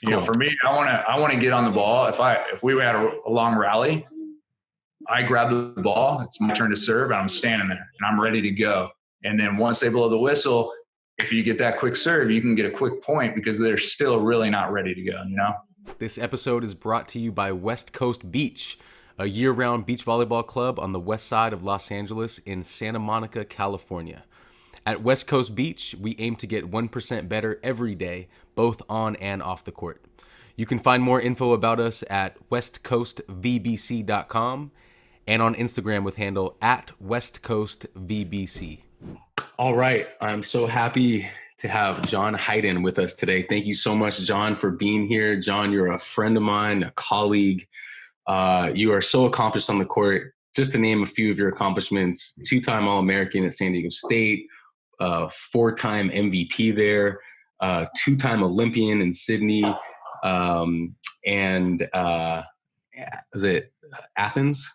For me, I want to get on the ball. If we had a long rally, I grab the ball. It's my turn to serve, and I'm standing there, and I'm ready to go. And then once they blow the whistle, if you get that quick serve, you can get a quick point because they're still really not ready to go, This episode is brought to you by West Coast Beach, a year-round beach volleyball club on the west side of Los Angeles in Santa Monica, California. At West Coast Beach, we aim to get 1% better every day, both on and off the court. You can find more info about us at westcoastvbc.com and on Instagram with handle @westcoastvbc. All right, I'm so happy to have John Hyden with us today. Thank you so much, John, for being here. John, you're a friend of mine, a colleague. You are so accomplished on the court. Just to name a few of your accomplishments: 2-time All-American at San Diego State, 4-time MVP there, 2-time Olympian in Sydney, and was it Athens?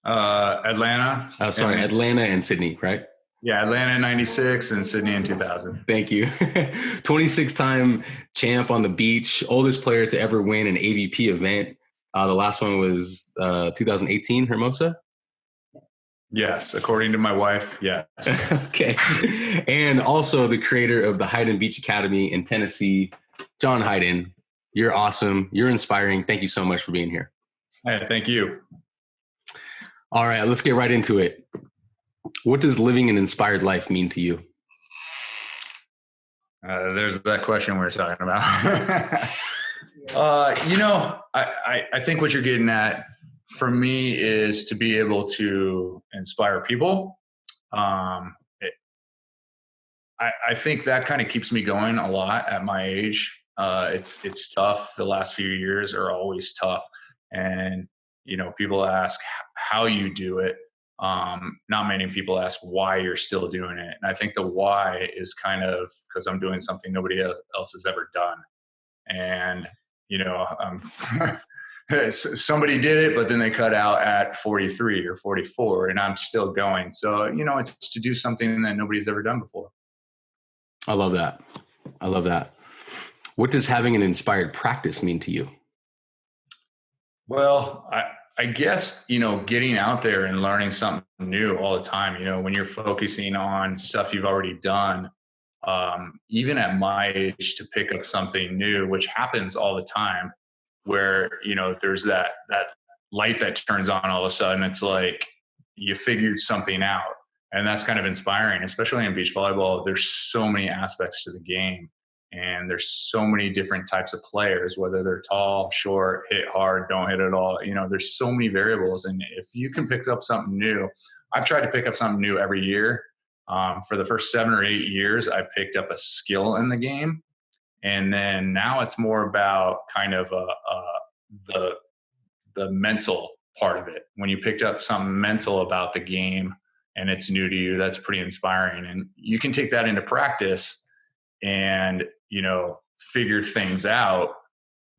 Atlanta. Oh, sorry, Atlanta and Sydney, right? Yeah, Atlanta in 96 and Sydney in 2000. Thank you. 26-time champ on the beach, oldest player to ever win an AVP event. The last one was 2018 Hermosa? Yes, according to my wife, yes. Okay. And also the creator of the Hyden Beach Academy in Tennessee, John Hyden. You're awesome. You're inspiring. Thank you so much for being here. Hey, thank you. All right, let's get right into it. What does living an inspired life mean to you? There's that question we were talking about. I think what you're getting at for me is to be able to inspire people. I think that kind of keeps me going a lot at my age. It's tough. The last few years are always tough. And, people ask how you do it. Not many people ask why you're still doing it. And I think the why is kind of because I'm doing something nobody else has ever done. And, somebody did it, but then they cut out at 43 or 44 and I'm still going. So, it's to do something that nobody's ever done before. I love that. What does having an inspired practice mean to you? Well, I guess, getting out there and learning something new all the time, when you're focusing on stuff you've already done, even at my age, to pick up something new, which happens all the time, where, there's that light that turns on all of a sudden. It's like you figured something out. And that's kind of inspiring, especially in beach volleyball. There's so many aspects to the game. And there's so many different types of players, whether they're tall, short, hit hard, don't hit at all. There's so many variables. And if you can pick up something new, I've tried to pick up something new every year. For the first 7 or 8 years, I picked up a skill in the game. And then now it's more about kind of the mental part of it. When you picked up something mental about the game and it's new to you, that's pretty inspiring. And you can take that into practice and, figure things out.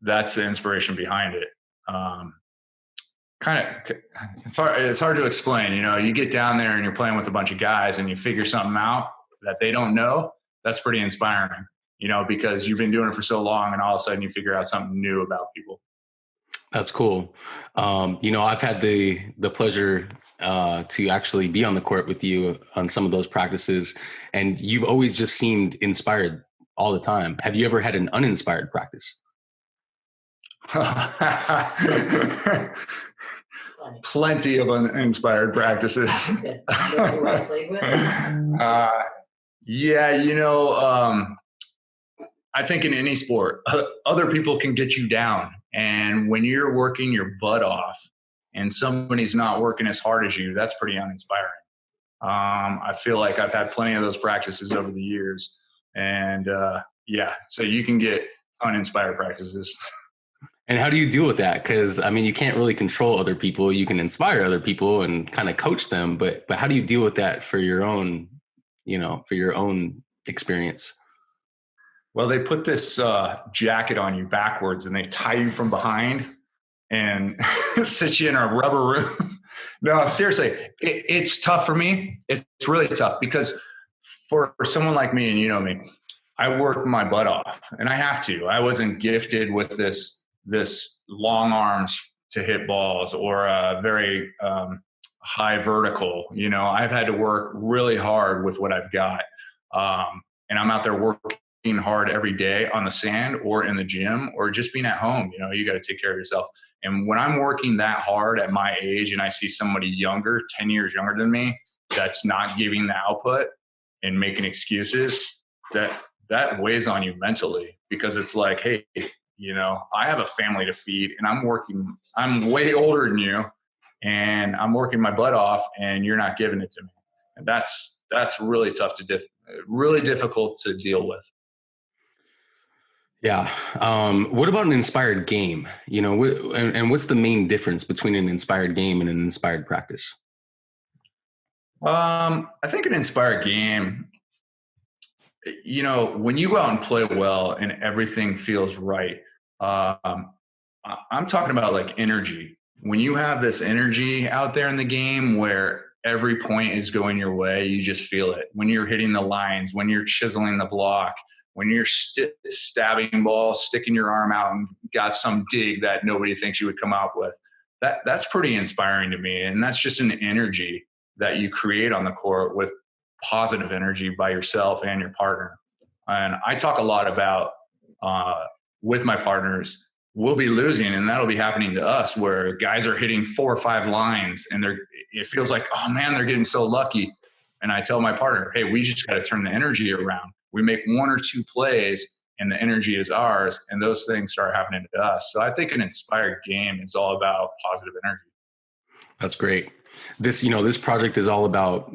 That's the inspiration behind it. It's hard to explain. You get down there and you're playing with a bunch of guys and you figure something out that they don't know. That's pretty inspiring, because you've been doing it for so long and all of a sudden you figure out something new about people. That's cool. I've had the pleasure to actually be on the court with you on some of those practices, and you've always just seemed inspired all the time. Have you ever had an uninspired practice? Plenty of uninspired practices. I think in any sport, other people can get you down. And when you're working your butt off and somebody's not working as hard as you, that's pretty uninspiring. I feel like I've had plenty of those practices over the years. And so you can get uninspired practices. And how do you deal with that? Because, you can't really control other people. You can inspire other people and kind of coach them. But how do you deal with that for your own, experience? Well, they put this jacket on you backwards and they tie you from behind and sit you in a rubber room. No, seriously, it's tough for me. It's really tough because for someone like me, and me, I work my butt off, and I have to. I wasn't gifted with this long arms to hit balls or a very high vertical. You know, I've had to work really hard with what I've got, and I'm out there working hard every day on the sand or in the gym or just being at home. You know, you got to take care of yourself. And when I'm working that hard at my age, and I see somebody younger, 10 years younger than me, that's not giving the output and making excuses, that weighs on you mentally, because it's like, hey, you know, I have a family to feed and I'm way older than you and I'm working my butt off and you're not giving it to me. And that's really tough really difficult to deal with. Yeah. What about an inspired game? You know, and what's the main difference between an inspired game and an inspired practice? I think an inspired game, you know, when you go out and play well and everything feels right, I'm talking about like energy. When you have this energy out there in the game where every point is going your way, you just feel it. When you're hitting the lines, when you're chiseling the block, when you're stabbing balls, sticking your arm out and got some dig that nobody thinks you would come out with, that's pretty inspiring to me. And that's just an energy that you create on the court with positive energy by yourself and your partner. And I talk a lot about with my partners, we'll be losing, and that'll be happening to us, where guys are hitting 4 or 5 lines and it feels like, oh man, they're getting so lucky. And I tell my partner, hey, we just got to turn the energy around. We make 1 or 2 plays and the energy is ours, and those things start happening to us. So I think an inspired game is all about positive energy. That's great. This project is all about,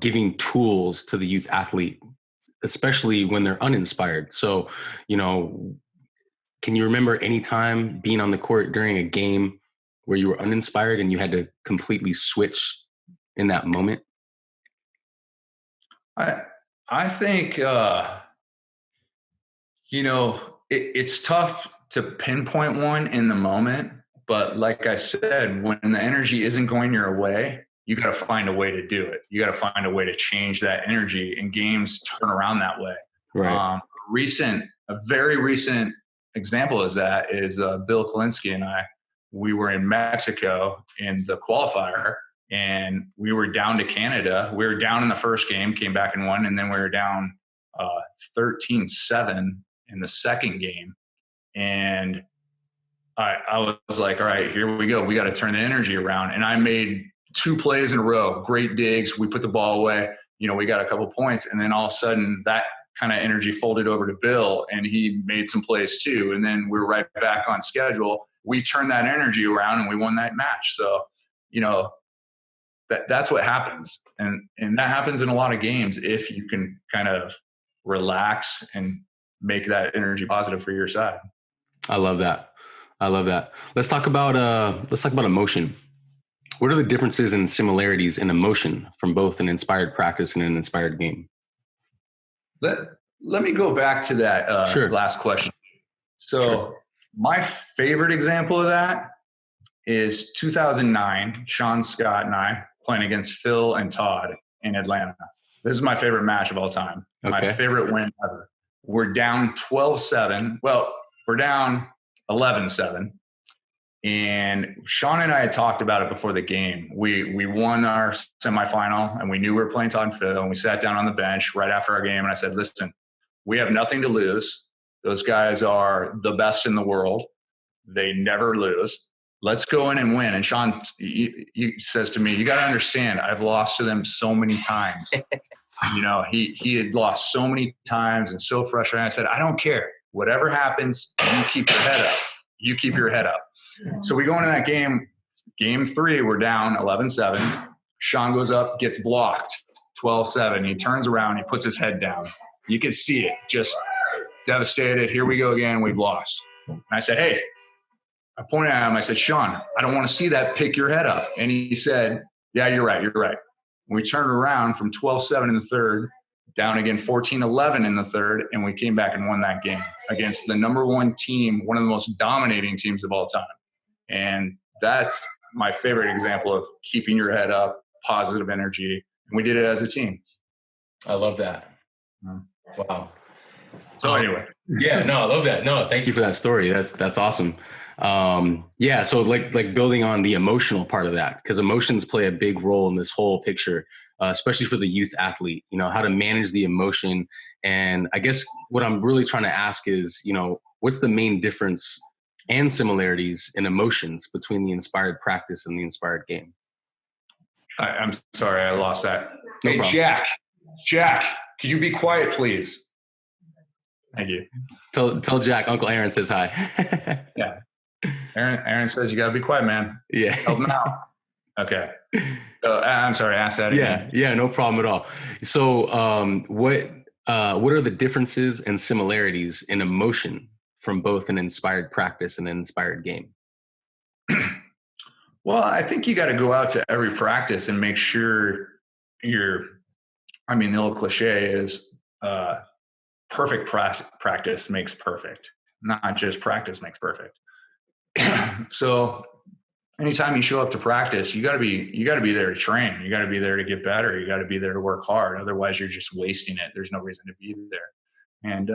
giving tools to the youth athlete, especially when they're uninspired. So, you know, can you remember any time being on the court during a game where you were uninspired and you had to completely switch in that moment? I think, it's tough to pinpoint one in the moment, but like I said, when the energy isn't going your way, you got to find a way to do it. You got to find a way to change that energy, and games turn around that way. Right. A very recent example is Bill Kalinsky and we were in Mexico in the qualifier, and we were down to Canada. We were down in the first game, came back and won, and then we were down 13-7 in the second game. And I was like, all right, here we go. We got to turn the energy around. And I made 2 plays in a row, great digs. We put the ball away. You know, we got a couple points. And then all of a sudden that kind of energy folded over to Bill, and he made some plays too. And then we were right back on schedule. We turned that energy around and we won that match. So, you know, that's what happens. And that happens in a lot of games if you can kind of relax and make that energy positive for your side. I love that. Let's talk about emotion. What are the differences and similarities in emotion from both an inspired practice and an inspired game? Let me go back to that Sure. last question. So my favorite example of that is 2009, Sean Scott and I playing against Phil and Todd in Atlanta. This is my favorite match of all time. Okay. My favorite win ever. We're down 12-7. Well, we're down 11-7. And Sean and I had talked about it before the game. We won our semifinal, and we knew we were playing Todd and Phil, and we sat down on the bench right after our game, and I said, listen, we have nothing to lose. Those guys are the best in the world. They never lose. Let's go in and win. And Sean he says to me, you got to understand, I've lost to them so many times. You know, he had lost so many times and so frustrated. I said, I don't care. Whatever happens, you keep your head up. You keep your head up. So we go into that game 3, we're down 11-7. Sean goes up, gets blocked, 12-7. He turns around, he puts his head down. You can see it, just devastated. Here we go again, we've lost. And I said, hey, I pointed at him, I said, Sean, I don't want to see that, pick your head up. And he said, yeah, you're right. We turned around from 12-7 in the third, down again 14-11 in the third, and we came back and won that game against the number 1 team, one of the most dominating teams of all time. And that's my favorite example of keeping your head up, positive energy. And we did it as a team. I love that. Wow. So anyway. Yeah, no, I love that. No, thank you for that story. That's awesome. Yeah. So like building on the emotional part of that, because emotions play a big role in this whole picture, especially for the youth athlete, how to manage the emotion. And I guess what I'm really trying to ask is, what's the main difference and similarities in emotions between the inspired practice and the inspired game? I'm sorry, I lost that. No Hey, problem. Jack, could you be quiet, please? Thank you. Tell Jack Uncle Aaron says hi. Yeah. Aaron says you got to be quiet, man. Yeah. Help him out. Okay. I'm sorry, ask that again. Yeah, no problem at all. So what are the differences and similarities in emotion from both an inspired practice and an inspired game? Well, I think you got to go out to every practice and make sure the old cliche is perfect practice makes perfect, not just practice makes perfect. So anytime you show up to practice, you got to be there to train. You got to be there to get better. You got to be there to work hard. Otherwise, you're just wasting it. There's no reason to be there. And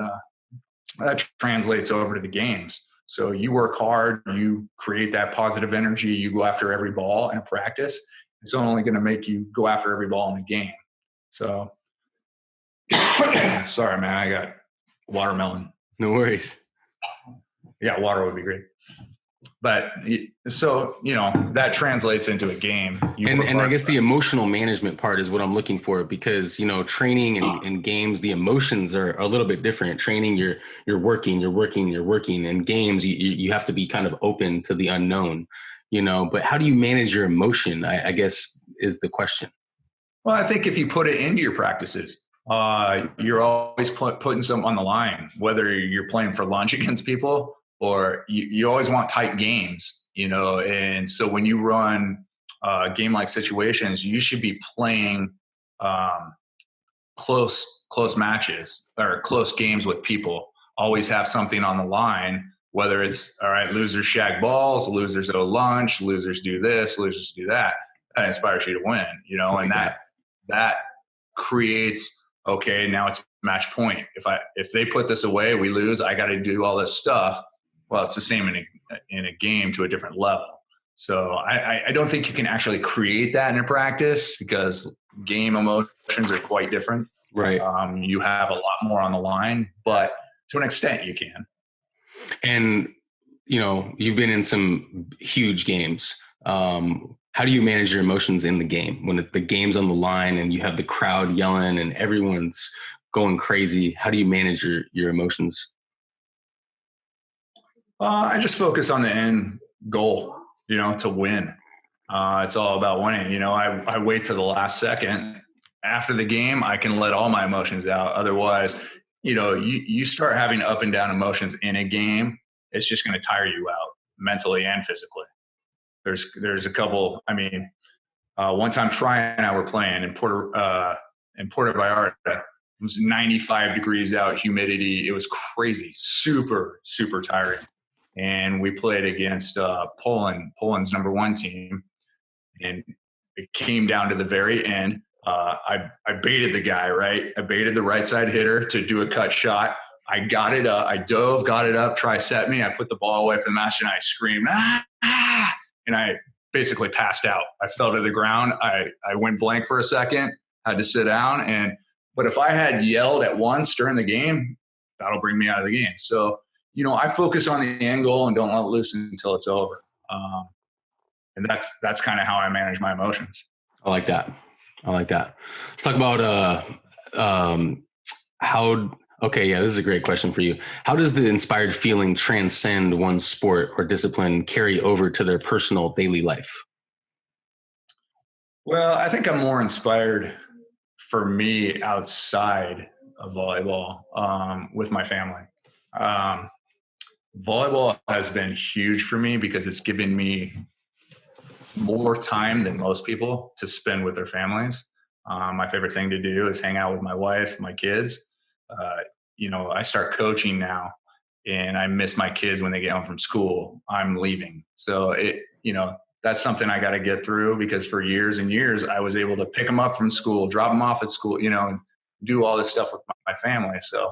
that translates over to the games. So you work hard, you create that positive energy, you go after every ball in a practice. It's only going to make you go after every ball in a game. So, sorry, man, I got watermelon. No worries. Yeah, water would be great. But so, that translates into a game. And I guess the emotional management part is what I'm looking for, because, training and games, the emotions are a little bit different. Training, you're working. And games, you have to be kind of open to the unknown, but how do you manage your emotion? I guess is the question. Well, I think if you put it into your practices, you're always putting something on the line, whether you're playing for lunch against people or you always want tight games, and so when you run game-like situations, you should be playing close matches or close games with people. Always have something on the line, whether it's, all right, losers shag balls, losers owe lunch, losers do this, losers do that. That inspires you to win, and that creates, okay, now it's match point. If they put this away, we lose, I got to do all this stuff. Well, it's the same in a game to a different level. So I don't think you can actually create that in a practice because game emotions are quite different. Right. You have a lot more on the line, but to an extent you can. And, you've been in some huge games. How do you manage your emotions in the game when the game's on the line and you have the crowd yelling and everyone's going crazy? How do you manage your emotions? I just focus on the end goal, to win. It's all about winning. I wait to the last second after the game. I can let all my emotions out. Otherwise, you start having up and down emotions in a game. It's just going to tire you out mentally and physically. There's a couple. One time Troy and I were playing in Puerto Vallarta. It was 95 degrees out, humidity. It was crazy, super, super tiring. And we played against Poland's number one team. And it came down to the very end. I baited the guy, right? I baited the right side hitter to do a cut shot. I got it up. I dove, got it up, set me. I put the ball away from the match and I screamed, ah! And I basically passed out. I fell to the ground. I went blank for a second, had to sit down. But if I had yelled at once during the game, that'll bring me out of the game. So, I focus on the end goal and don't let loose until it's over. And that's kind of how I manage my emotions. I like that. Let's talk about how. Okay, yeah, this is a great question for you. How does the inspired feeling transcend one's sport or discipline, carry over to their personal daily life? Well, I think I'm more inspired for me outside of volleyball, with my family. Volleyball has been huge for me because it's given me more time than most people to spend with their families. My favorite thing to do is hang out with my wife, my kids. I start coaching now and I miss my kids when they get home from school. I'm leaving. So that's something I got to get through because for years and years, I was able to pick them up from school, drop them off at school, and do all this stuff with my family. So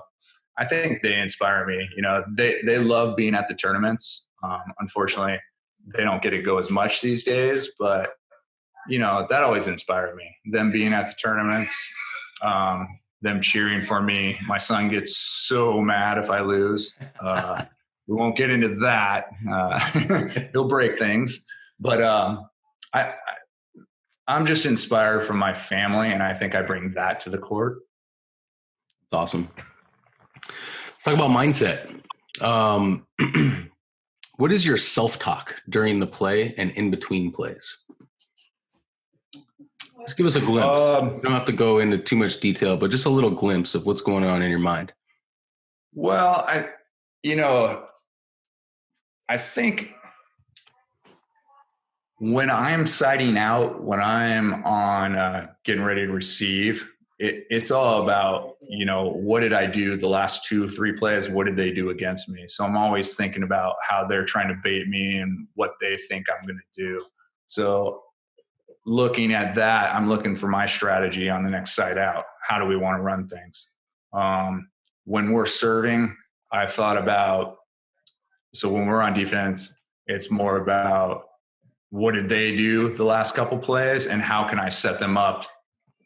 I think they inspire me. They love being at the tournaments. Unfortunately, they don't get to go as much these days, but that always inspired me. Them being at the tournaments, them cheering for me. My son gets so mad if I lose. We won't get into that. He'll break things, but I'm just inspired from my family, and I think I bring that to the court. That's awesome. Let's talk about mindset. What is your self-talk during the play and in between plays? Just give us a glimpse. You don't have to go into too much detail, but just a little glimpse of what's going on in your mind. Well, I think when I'm siding out, when I'm on getting ready to receive, it's all about, what did I do the last 2-3 plays? What did they do against me? So I'm always thinking about how they're trying to bait me and what they think I'm going to do. So looking at that, I'm looking for my strategy on the next side out. How do we want to run things? When we're serving, I've thought about, so when we're on defense, it's more about what did they do the last couple plays and how can I set them up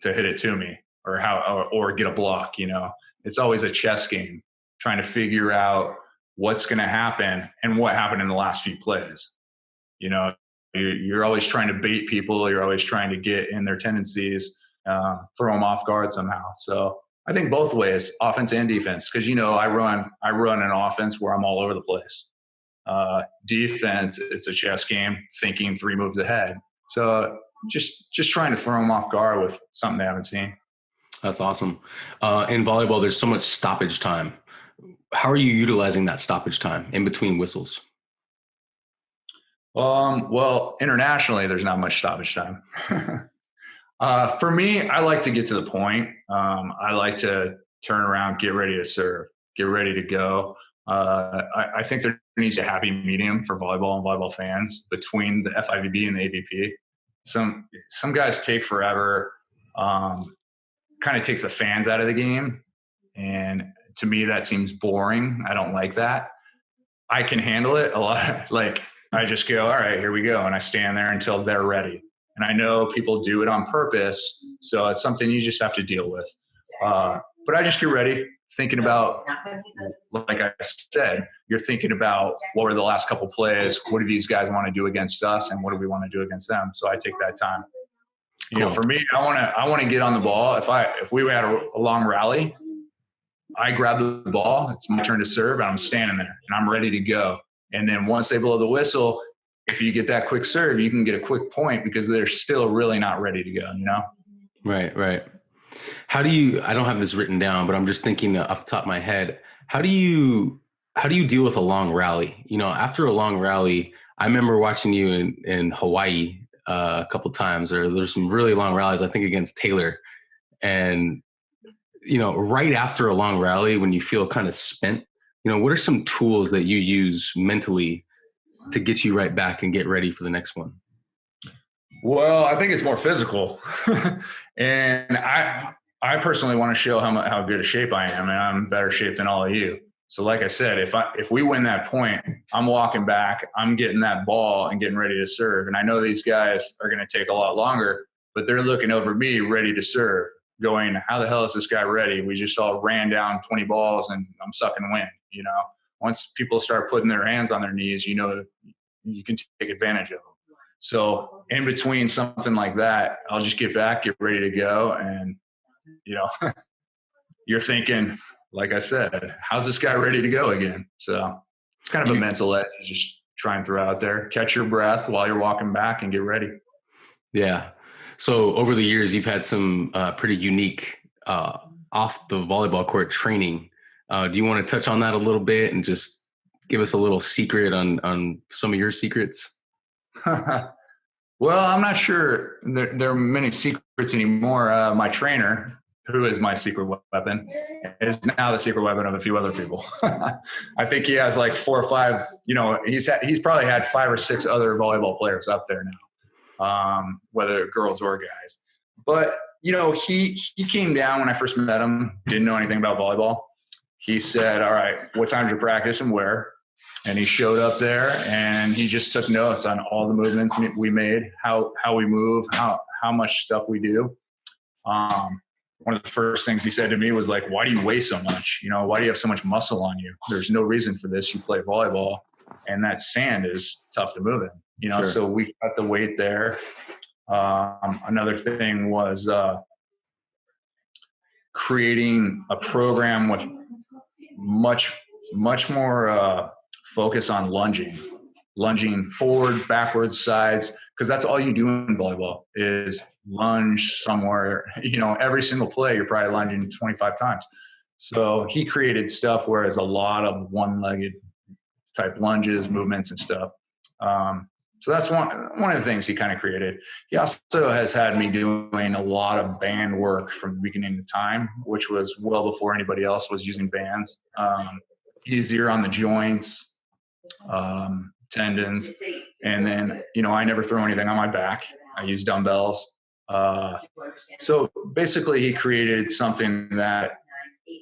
to hit it to me or get a block, It's always a chess game, trying to figure out what's going to happen and what happened in the last few plays. You're always trying to bait people. You're always trying to get in their tendencies, throw them off guard somehow. So I think both ways, offense and defense, because, I run an offense where I'm all over the place. Defense, it's a chess game, thinking 3 moves ahead. So just trying to throw them off guard with something they haven't seen. That's awesome. In volleyball, there's so much stoppage time. How are you utilizing that stoppage time in between whistles? Well, internationally, there's not much stoppage time. For me, I like to get to the point. I like to turn around, get ready to serve, get ready to go. I think there needs a happy medium for volleyball and volleyball fans between the FIVB and the AVP. Some guys take forever, kind of takes the fans out of the game. And to me, that seems boring. I don't like that. I can handle it a lot. Like I just go, all right, here we go. And I stand there until they're ready. And I know people do it on purpose. So it's something you just have to deal with. But I just get ready, thinking about, like I said, you're thinking about what were the last couple plays? What do these guys want to do against us? And what do we want to do against them? So I take that time. For me, I want to get on the ball. If we had a long rally, I grab the ball. It's my turn to serve, and I'm standing there, and I'm ready to go. And then once they blow the whistle, if you get that quick serve, you can get a quick point because they're still really not ready to go, Right. How do you, I don't have this written down, but I'm just thinking off the top of my head, how do you deal with a long rally? After a long rally, I remember watching you in Hawaii a couple times, or there's some really long rallies, I think against Taylor. And, right after a long rally, when you feel kind of spent, what are some tools that you use mentally to get you right back and get ready for the next one? Well, I think it's more physical. And I personally want to show how good a shape I am, and I'm in better shape than all of you. So like I said, if we win that point, I'm walking back, I'm getting that ball and getting ready to serve. And I know these guys are going to take a lot longer, but they're looking over me ready to serve, going, how the hell is this guy ready? We just all ran down 20 balls and I'm sucking wind. Once people start putting their hands on their knees, you can take advantage of them. So in between something like that, I'll just get back, get ready to go. And, you're thinking, like I said, how's this guy ready to go again? So it's kind of a mental edge. Just try and throw out there, catch your breath while you're walking back and get ready. Yeah. So over the years, you've had some pretty unique off the volleyball court training. Do you want to touch on that a little bit and just give us a little secret on some of your secrets? Well, I'm not sure there are many secrets anymore. My trainer, who is my secret weapon, is now the secret weapon of a few other people. I think he has like 4 or 5, he's probably had 5 or 6 other volleyball players up there now, whether girls or guys. But he came down when I first met him, didn't know anything about volleyball. He said, all right, what time's your practice and where? And he showed up there and he just took notes on all the movements we made, how we move, how much stuff we do. One of the first things he said to me was like, why do you weigh so much? Why do you have so much muscle on you? There's no reason for this. You play volleyball and that sand is tough to move in, Sure. So we cut the weight there. Another thing was creating a program with much more focus on lunging forward, backwards, sides, because that's all you do in volleyball is lunge somewhere. Every single play, you're probably lunging 25 times. So he created stuff where it's a lot of one-legged type lunges, movements, and stuff. So that's one of the things he kind of created. He also has had me doing a lot of band work from the beginning of time, which was well before anybody else was using bands. Easier on the joints, tendons. And then, I never throw anything on my back. I use dumbbells. So basically he created something that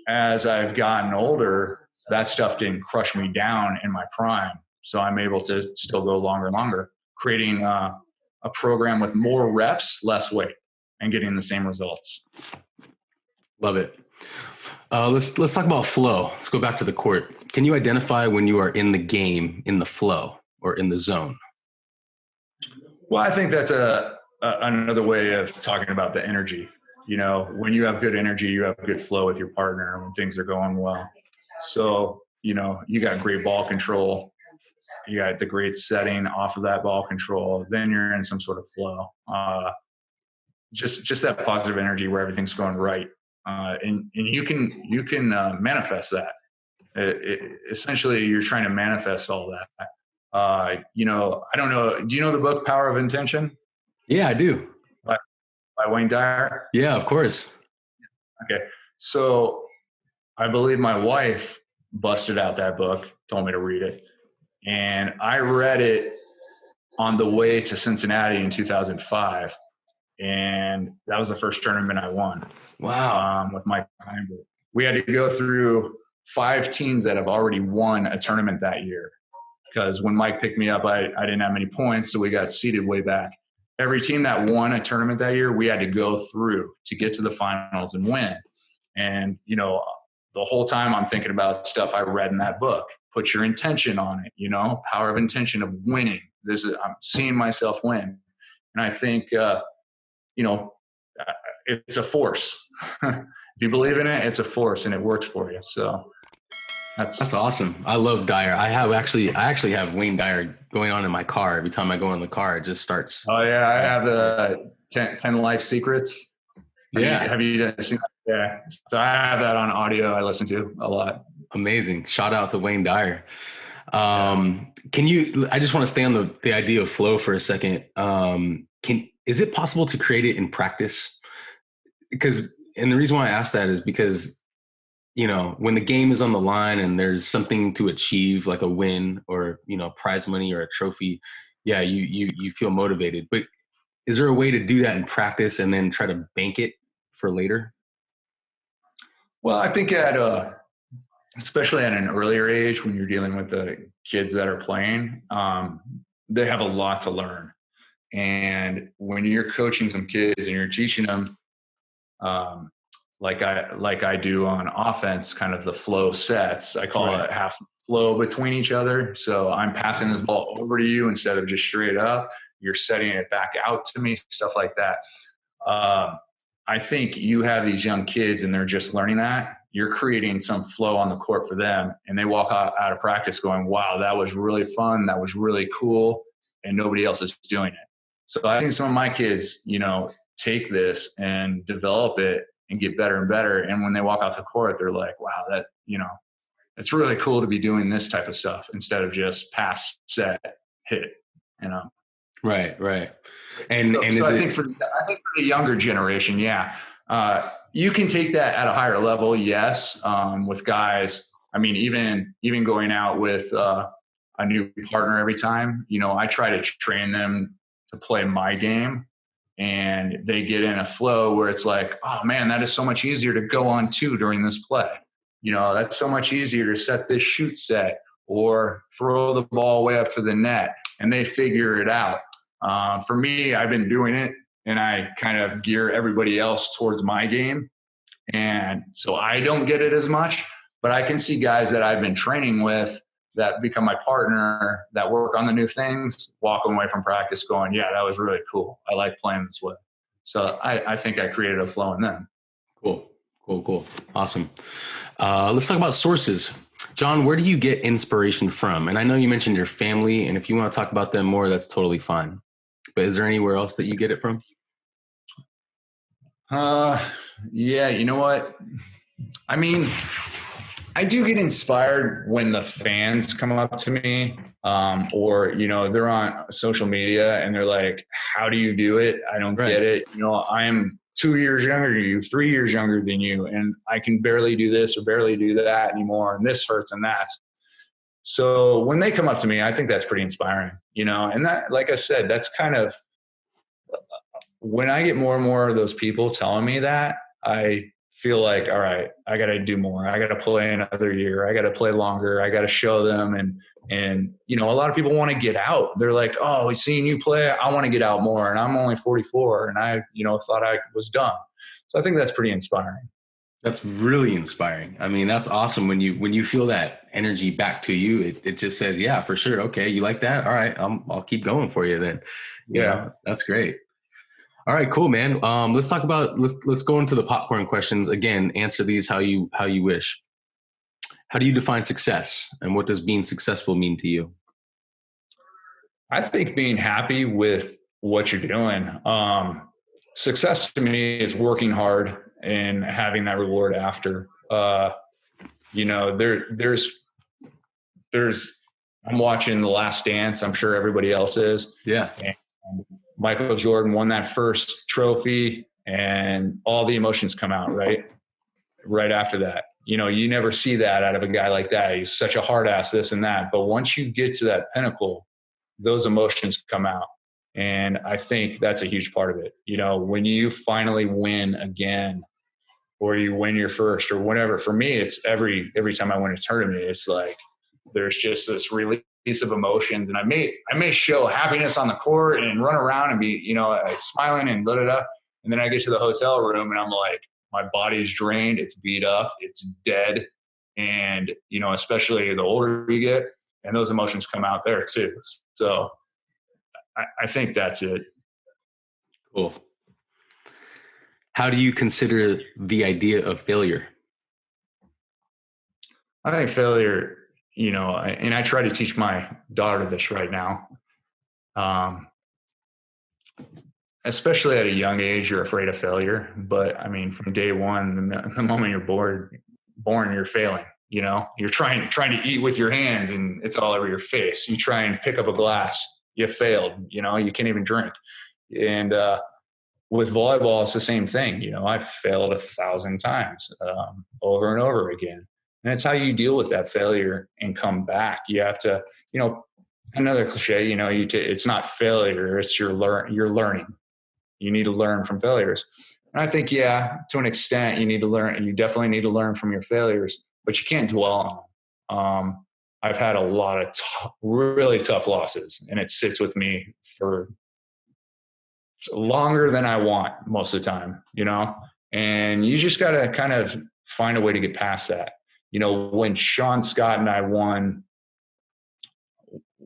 as I've gotten older, that stuff didn't crush me down in my prime. So I'm able to still go longer and longer, creating a program with more reps, less weight, and getting the same results. Love it. Let's talk about flow. Let's go back to the court. Can you identify when you are in the game, in the flow, or in the zone? Well, I think that's another way of talking about the energy. When you have good energy, you have good flow with your partner when things are going well. So, you got great ball control. You got the great setting off of that ball control. Then you're in some sort of flow. Just that positive energy where everything's going right. And you can manifest that. Essentially, you're trying to manifest all that. I don't know. Do you know the book Power of Intention? Yeah, I do. By Wayne Dyer? Yeah, of course. Okay. So I believe my wife busted out that book, told me to read it. And I read it on the way to Cincinnati in 2005. And that was the first tournament I won. Wow. With Mike Heimberg. We had to go through 5 teams that have already won a tournament that year. Because when Mike picked me up, I didn't have many points, so we got seeded way back. Every team that won a tournament that year, we had to go through to get to the finals and win. And, the whole time I'm thinking about stuff I read in that book. Put your intention on it, power of intention of winning. I'm seeing myself win. And I think, it's a force. If you believe in it, it's a force and it works for you. So that's awesome. I love Dyer. I actually have Wayne Dyer going on in my car. Every time I go in the car, it just starts. Oh yeah. I have the 10 Life Secrets. Have you seen that? Yeah. So I have that on audio. I listen to a lot. Amazing. Shout out to Wayne Dyer. I just want to stay on the idea of flow for a second. Is it possible to create it in practice? And the reason why I ask that is because, when the game is on the line and there's something to achieve, like a win or, prize money or a trophy, yeah, you feel motivated. But is there a way to do that in practice and then try to bank it for later? Well, I think especially at an earlier age, when you're dealing with the kids that are playing, they have a lot to learn. And when you're coaching some kids and you're teaching them, like I do on offense, kind of the flow sets, I call it have some flow between each other. So I'm passing this ball over to you instead of just straight up. You're setting it back out to me, stuff like that. I think you have these young kids and they're just learning that. You're creating some flow on the court for them, and they walk out of practice going, wow, that was really fun. That was really cool. And nobody else is doing it. So I think some of my kids, take this and develop it and get better and better. And when they walk off the court, they're like, wow, that, it's really cool to be doing this type of stuff instead of just pass, set, hit, Right. And I think for the younger generation, you can take that at a higher level. Yes. With guys, even going out with a new partner every time, I try to train them to play my game and they get in a flow where it's like, oh man, that is so much easier to go on two during this play. That's so much easier to set this shoot set or throw the ball way up to the net, and they figure it out. For me, I've been doing it, and I kind of gear everybody else towards my game. And so I don't get it as much, but I can see guys that I've been training with that become my partner, that work on the new things, walking away from practice going, yeah, that was really cool. I like playing this way. So I think I created a flow in them. Cool. Awesome. Let's talk about sources. John, where do you get inspiration from? And I know you mentioned your family, and if you want to talk about them more, that's totally fine. But is there anywhere else that you get it from? Yeah, you know what? I mean, I do get inspired when the fans come up to me, or, they're on social media and they're like, how do you do it? I don't get it. I'm 2 years younger than you, 3 years younger than you, and I can barely do this or barely do that anymore. And this hurts and that. So when they come up to me, I think that's pretty inspiring, and that, like I said, that's kind of, when I get more and more of those people telling me that, I feel like, all right, I got to do more. I got to play another year. I got to play longer. I got to show them. And a lot of people want to get out. They're like, oh, seeing you play, I want to get out more. And I'm only 44 and I, thought I was done. So I think that's pretty inspiring. That's really inspiring. I mean, that's awesome. When you feel that energy back to you, it just says, yeah, for sure. Okay. You like that? All right. I'll keep going for you then. Yeah. That's great. All right, cool, man. Let's talk about, let's go into the popcorn questions. Again, answer these how you wish. How do you define success, and what does being successful mean to you? I think being happy with what you're doing. Success to me is working hard and having that reward after. There's I'm watching The Last Dance. I'm sure everybody else is. Yeah. And Michael Jordan won that first trophy and all the emotions come out right after that. You never see that out of a guy like that. He's such a hard ass, this and that. But once you get to that pinnacle, those emotions come out. And I think that's a huge part of it. When you finally win again, or you win your first or whatever, for me, it's every time I win a tournament, it's like, there's just this release of emotions, and I may show happiness on the court and run around and be, smiling and da-da-da. And then I get to the hotel room and I'm like, my body's drained. It's beat up. It's dead. And, especially the older you get, and those emotions come out there too. So I think that's it. Cool. How do you consider the idea of failure? I think failure, and I try to teach my daughter this right now. Especially at a young age, you're afraid of failure. But I mean, from day one, the moment you're born, you're failing. You're trying to eat with your hands and it's all over your face. You try and pick up a glass, you failed. You can't even drink. And with volleyball, it's the same thing. I've failed 1,000 times over and over again. And it's how you deal with that failure and come back. You have to, another cliche, it's not failure, it's you're learning. You need to learn from failures. And I think, to an extent, you need to learn. You definitely need to learn from your failures, but you can't dwell on them. I've had a lot of really tough losses, and it sits with me for longer than I want most of the time, and you just got to kind of find a way to get past that. When Sean Scott and I won,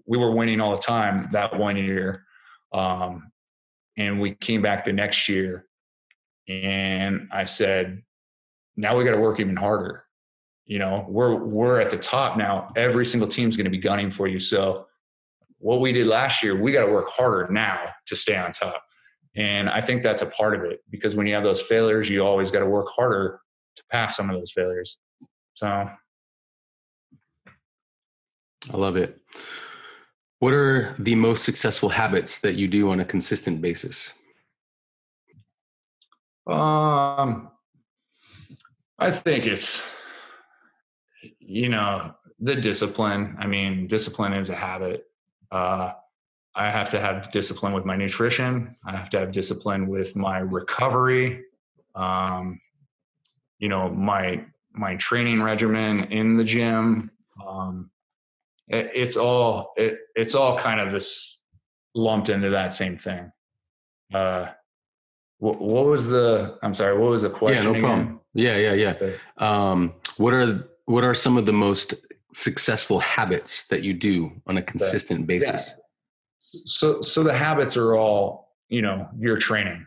we were winning all the time that one year. And we came back the next year and I said, now we got to work even harder. We're at the top now. Every single team's going to be gunning for you. So what we did last year, we got to work harder now to stay on top. And I think that's a part of it, because when you have those failures, you always got to work harder to pass some of those failures. So I love it. What are the most successful habits that you do on a consistent basis? I think it's, the discipline. I mean, discipline is a habit. I have to have discipline with my nutrition. I have to have discipline with my recovery. Um, my training regimen in the gym. Um, it's all kind of this lumped into that same thing. Uh, what was I'm sorry, what was the Yeah, question no problem. again? Yeah. What are some of the most successful habits that you do on a Okay. consistent Yeah. basis? So the habits are all, your training.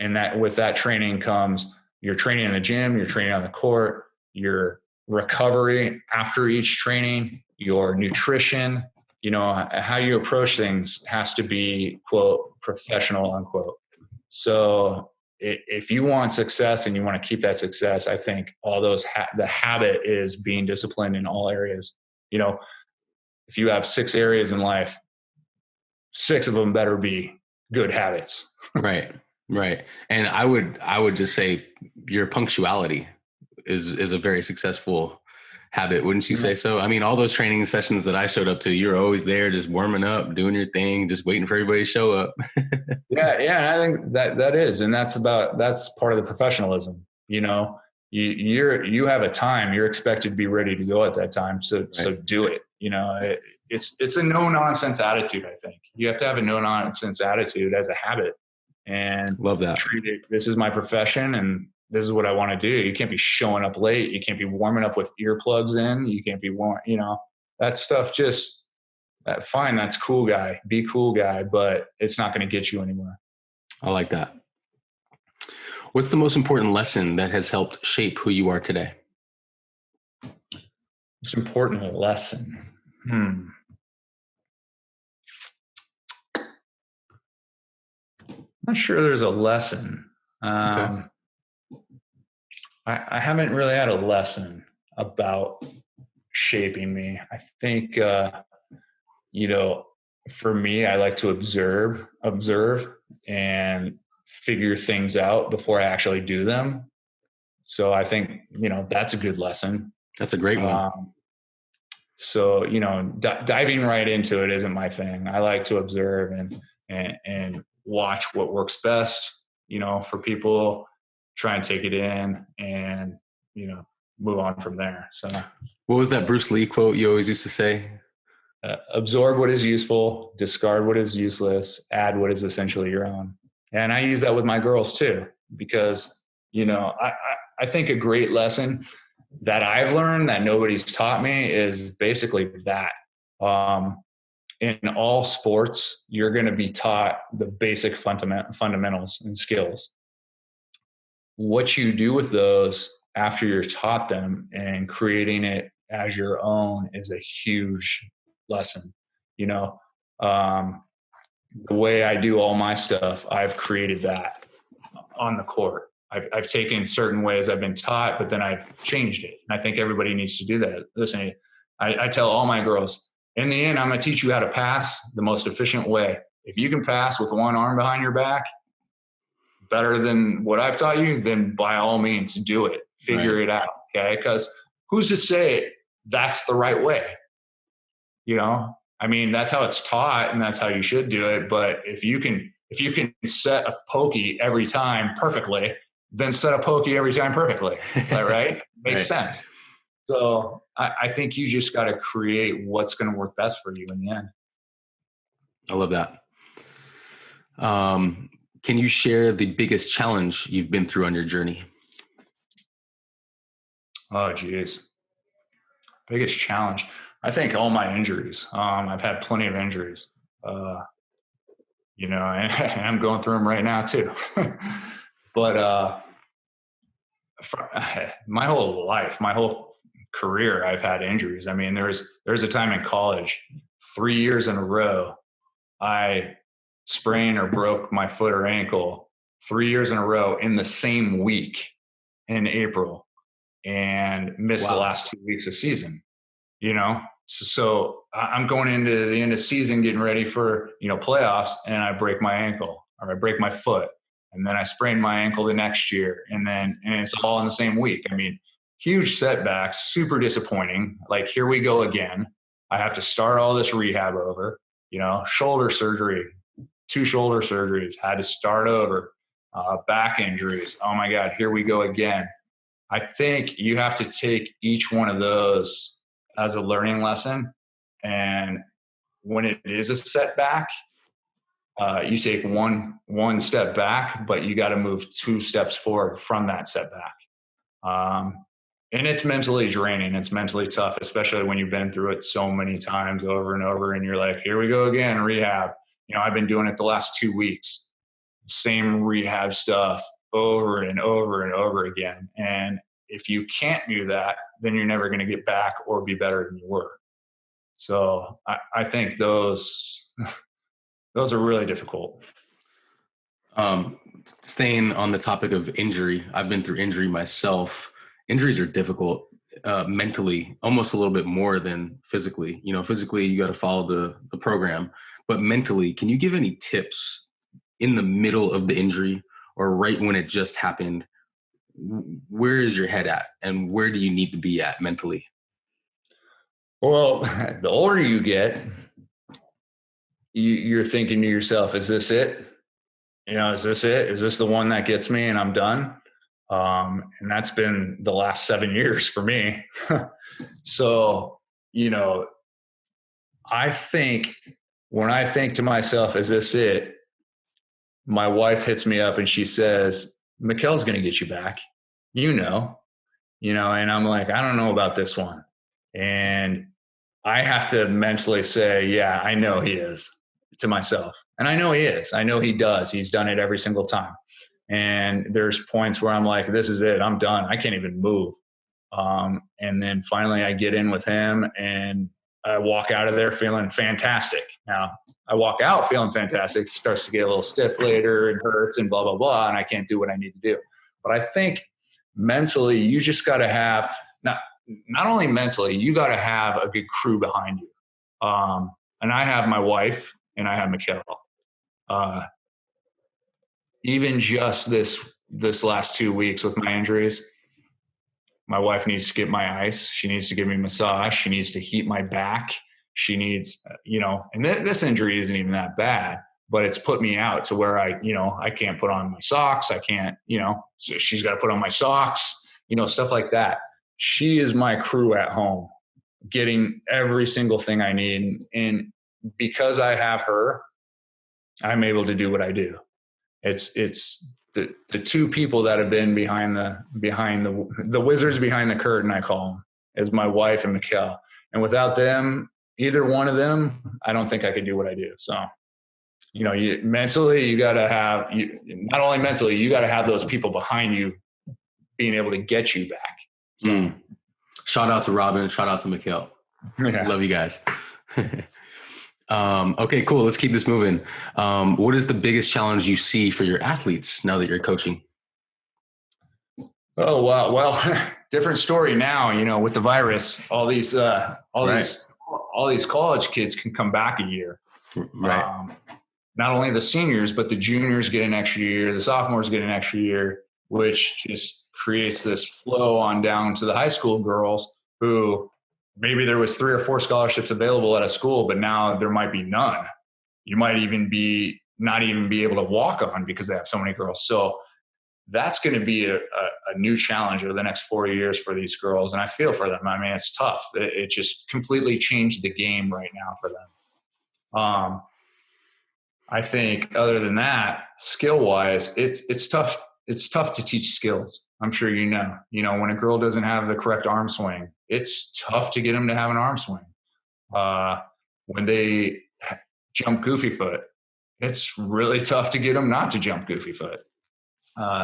And that with that training comes your training in the gym, your training on the court, your recovery after each training, your nutrition, how you approach things has to be, quote, professional, unquote. So if you want success and you want to keep that success, I think all those, the habit is being disciplined in all areas. You know, if you have 6 areas in life, 6 of them better be good habits. Right. Right. And I would just say your punctuality is a very successful habit. Wouldn't you say so? I mean, all those training sessions that I showed up to, you're always there, just warming up, doing your thing, just waiting for everybody to show up. Yeah. I think that is, and that's part of the professionalism. You have a time. You're expected to be ready to go at that time. So Right. do it. It's a no nonsense attitude. I think you have to have a no nonsense attitude as a habit, and Love that. treat it. This is my profession, and this is what I want to do. You can't be showing up late. You can't be warming up with earplugs in. You can't be that stuff. Just fine. That's cool guy. Be cool guy, but it's not going to get you anywhere. I like that. What's the most important lesson that has helped shape who you are today? It's an important lesson. I'm not sure there's a lesson. Okay. I haven't really had a lesson about shaping me. I think, for me, I like to observe and figure things out before I actually do them. So I think, that's a good lesson. That's a great one. So, diving right into it isn't my thing. I like to observe and watch what works best, for people, try and take it in and, move on from there. So What was that Bruce Lee quote you always used to say? absorb what is useful, discard what is useless, add what is essentially your own. And I use that with my girls too, because, I think a great lesson that I've learned that nobody's taught me is basically that. In all sports, you're going to be taught the basic fundamentals and skills. What you do with those after you're taught them and creating it as your own is a huge lesson. You know, um, the way I do all my stuff, I've created that on the court. I've taken certain ways I've been taught, but then I've changed it. And I think everybody needs to do that. Listen, I tell all my girls, in the end, I'm going to teach you how to pass the most efficient way. If you can pass with one arm behind your back better than what I've taught you, then by all means do it. Figure it out. Okay. Because who's to say that's the right way? I mean, that's how it's taught and that's how you should do it. But if you can set a pokey every time perfectly, then set a pokey every time perfectly. Is that right? Makes sense. So I think you just got to create what's going to work best for you in the end. I love that. Can you share the biggest challenge you've been through on your journey? Oh, geez. Biggest challenge. I think all my injuries. I've had plenty of injuries. And I'm going through them right now too. But my whole life, my whole career, I've had injuries. I mean, there's a time in college, 3 years in a row, I sprained or broke my foot or ankle 3 years in a row in the same week in April and missed the last 2 weeks of season, So I'm going into the end of season, getting ready for, playoffs, and I break my ankle or I break my foot. And then I sprained my ankle the next year. And it's all in the same week. I mean, huge setbacks, super disappointing. Like, here we go again. I have to start all this rehab over. shoulder surgery, 2 shoulder surgeries, had to start over, back injuries. Oh my God, here we go again. I think you have to take each one of those as a learning lesson. And when it is a setback, you take one step back, but you got to move 2 steps forward from that setback. And it's mentally draining. It's mentally tough, especially when you've been through it so many times over and over. And you're like, here we go again, rehab. I've been doing it the last 2 weeks, same rehab stuff over and over and over again. And if you can't do that, then you're never going to get back or be better than you were. So I think those are really difficult. Staying on the topic of injury, I've been through injury myself. Injuries are difficult mentally, almost a little bit more than physically. Physically, you got to follow the program. But mentally, can you give any tips in the middle of the injury or right when it just happened? Where is your head at and where do you need to be at mentally? Well, the older you get, you're thinking to yourself, is this it? Is this it? Is this the one that gets me and I'm done? And that's been the last 7 years for me. So, I think when I think to myself, is this it? My wife hits me up and she says, Mikkel's going to get you back, and I'm like, I don't know about this one. And I have to mentally say, yeah, I know he is, to myself. And I know he is. I know he does. He's done it every single time. And there's points where I'm like, this is it. I'm done. I can't even move. And then finally I get in with him and I walk out of there feeling fantastic. Now I walk out feeling fantastic, starts to get a little stiff later and hurts and blah, blah, blah. And I can't do what I need to do. But I think mentally, you just got to have, not only mentally, you got to have a good crew behind you. And I have my wife and I have Mikkel. Even just this last 2 weeks with my injuries, my wife needs to get my ice. She needs to give me a massage. She needs to heat my back. She needs, and this injury isn't even that bad, but it's put me out to where I can't put on my socks. I can't, so she's got to put on my socks, stuff like that. She is my crew at home, getting every single thing I need. And because I have her, I'm able to do what I do. It's the 2 people that have been behind the wizards behind the curtain, I call them, is my wife and Mikkel. And without them, either one of them, I don't think I could do what I do. So, mentally, you got to have, not only mentally, you got to have those people behind you being able to get you back. Shout out to Robin. Shout out to Mikkel. Yeah. Love you guys. Okay, cool. Let's keep this moving. What is the biggest challenge you see for your athletes now that you're coaching? Oh, wow. Well, different story now, with the virus, all these college kids can come back a year. Right. Not only the seniors, but the juniors get an extra year. The sophomores get an extra year, which just creates this flow on down to the high school girls who maybe there was 3 or 4 scholarships available at a school, but now there might be none. You might even not even be able to walk on because they have so many girls. So that's going to be a new challenge over the next 4 years for these girls. And I feel for them. I mean, it's tough. It just completely changed the game right now for them. I think other than that, skill wise, it's tough. It's tough to teach skills. I'm sure when a girl doesn't have the correct arm swing, it's tough to get them to have an arm swing. When they jump goofy foot, it's really tough to get them not to jump goofy foot.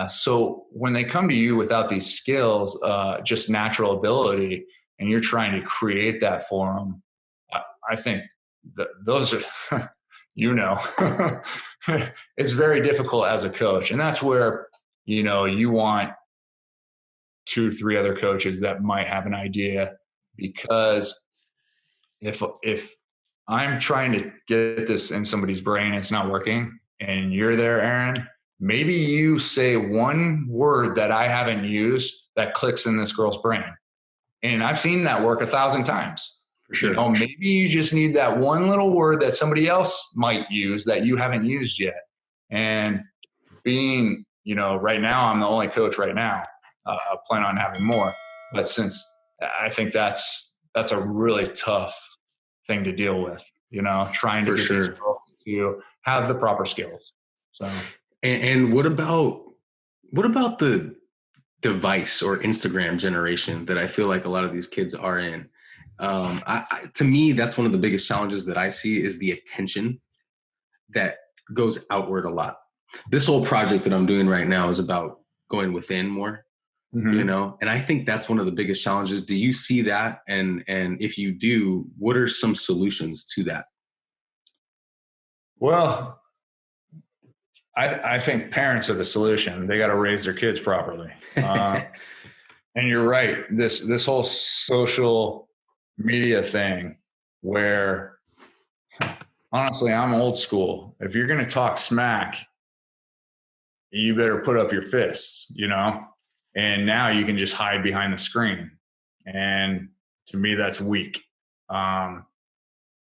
So when they come to you without these skills, just natural ability, and you're trying to create that for them, I think those are, it's very difficult as a coach. And that's where, you want 2 or 3 other coaches that might have an idea, because if I'm trying to get this in somebody's brain, it's not working, and you're there, Aaron, maybe you say one word that I haven't used that clicks in this girl's brain. And I've seen that work 1,000 times. For sure. Maybe you just need that one little word that somebody else might use that you haven't used yet. And being, right now, I'm the only coach right now. I plan on having more. But since I think that's a really tough thing to deal with, trying to get these girls to have the proper skills. So, and what about the device or Instagram generation that I feel like a lot of these kids are in? To me, that's one of the biggest challenges that I see is the attention that goes outward a lot. This whole project that I'm doing right now is about going within more, and I think that's one of the biggest challenges. Do you see that? And if you do, what are some solutions to that? Well, I think parents are the solution. They got to raise their kids properly. And you're right. This whole social media thing where, honestly, I'm old school. If you're going to talk smack, you better put up your fists, and now you can just hide behind the screen. And to me, that's weak.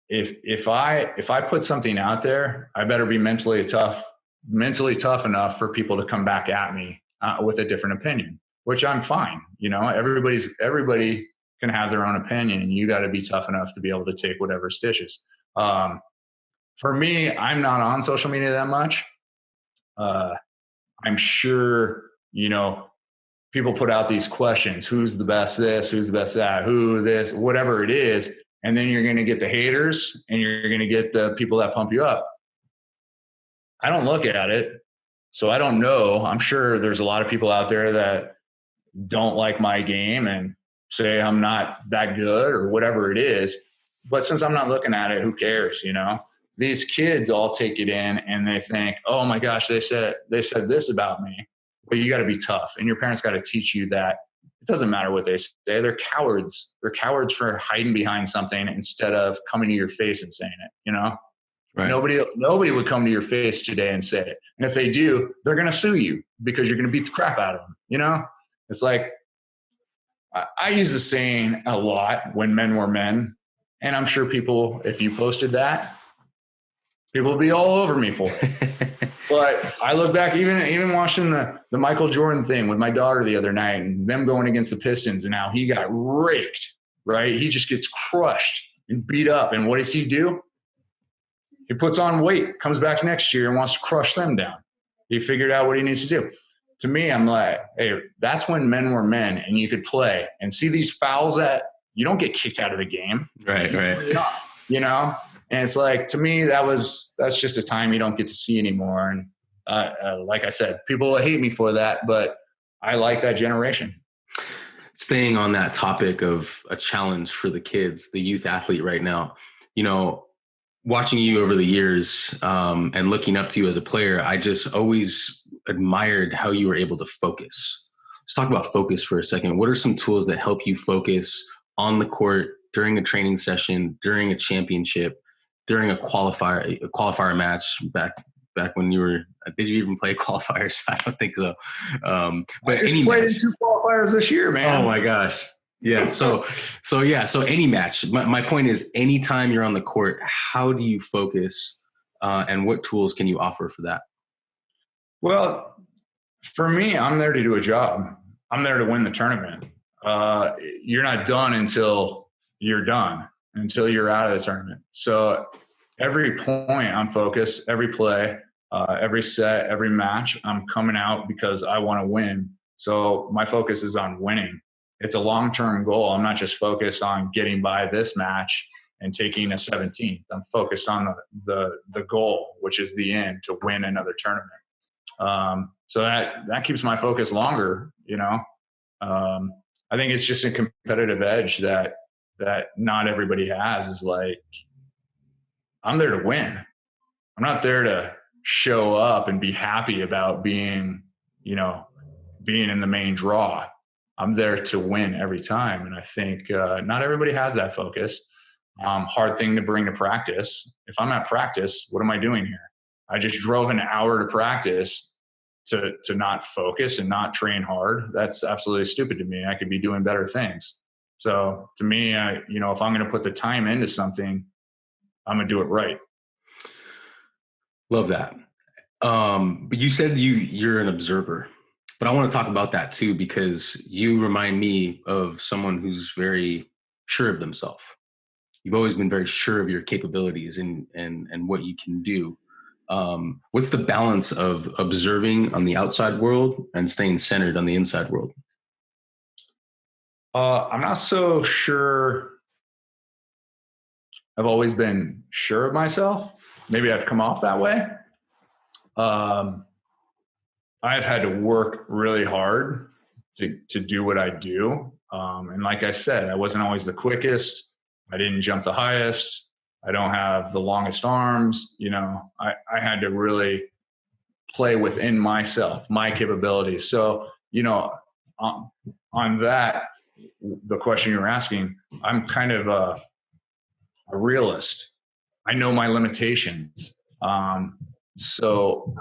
If I put something out there, I better be mentally tough enough for people to come back at me with a different opinion, which I'm fine. Everybody can have their own opinion, and you got to be tough enough to be able to take whatever stitches. For me, I'm not on social media that much. I'm sure, people put out these questions, who's the best this, who's the best that, who this, whatever it is. And then you're going to get the haters and you're going to get the people that pump you up. I don't look at it, so I don't know. I'm sure there's a lot of people out there that don't like my game and say I'm not that good or whatever it is. But since I'm not looking at it, who cares, These kids all take it in and they think, oh my gosh, they said this about me. But you got to be tough, and your parents got to teach you that it doesn't matter what they say. They're cowards. They're cowards for hiding behind something instead of coming to your face and saying it, Right. Nobody would come to your face today and say it. And if they do, they're going to sue you because you're going to beat the crap out of them. It's like, I use the saying a lot, when men were men. And I'm sure people, if you posted that, people would be all over me for it. But I look back, even watching the Michael Jordan thing with my daughter the other night and them going against the Pistons and how he got raked, right? He just gets crushed and beat up. And what does he do? He puts on weight, comes back next year and wants to crush them down. He figured out what he needs to do. To me, I'm like, hey, that's when men were men and you could play and see these fouls that you don't get kicked out of the game. Right. And it's like, to me, that's just a time you don't get to see anymore. And like I said, people will hate me for that, but I like that generation. Staying on that topic of a challenge for the kids, the youth athlete right now, watching you over the years and looking up to you as a player, I just always admired how you were able to focus. Let's talk about focus for a second. What are some tools that help you focus on the court, during a training session, during a championship, during a qualifier match back when you were, did you even play qualifiers? I don't think so. But I just played in 2 qualifiers this year, man. Oh my gosh. Yeah. So any match, my point is, anytime you're on the court, how do you focus and what tools can you offer for that? Well, for me, I'm there to do a job. I'm there to win the tournament. You're not done until you're done, until you're out of the tournament. So every point I'm focused, every play, every set, every match, I'm coming out because I want to win. So my focus is on winning. It's a long-term goal. I'm not just focused on getting by this match and taking a 17th. I'm focused on the goal, which is the end, to win another tournament. So that keeps my focus longer, I think it's just a competitive edge that not everybody has, is like, I'm there to win. I'm not there to show up and be happy about being in the main draw. I'm there to win every time. And I think not everybody has that focus. Hard thing to bring to practice. If I'm at practice, what am I doing here? I just drove an hour to practice to not focus and not train hard. That's absolutely stupid to me. I could be doing better things. So to me, if I'm going to put the time into something, I'm going to do it right. Love that. But you said you're an observer, but I want to talk about that too, because you remind me of someone who's very sure of themselves. You've always been very sure of your capabilities and what you can do. What's the balance of observing on the outside world and staying centered on the inside world? I'm not so sure. I've always been sure of myself. Maybe I've come off that way. I've had to work really hard to do what I do. And like I said, I wasn't always the quickest. I didn't jump the highest. I don't have the longest arms. I had to really play within myself, my capabilities. So, on that, the question you were asking, I'm kind of a realist. I know my limitations. So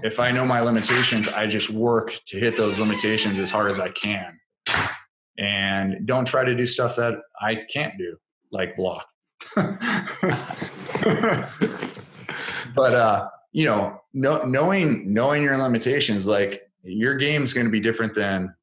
if I know my limitations, I just work to hit those limitations as hard as I can, and don't try to do stuff that I can't do, like block. But knowing your limitations, like your game's going to be different than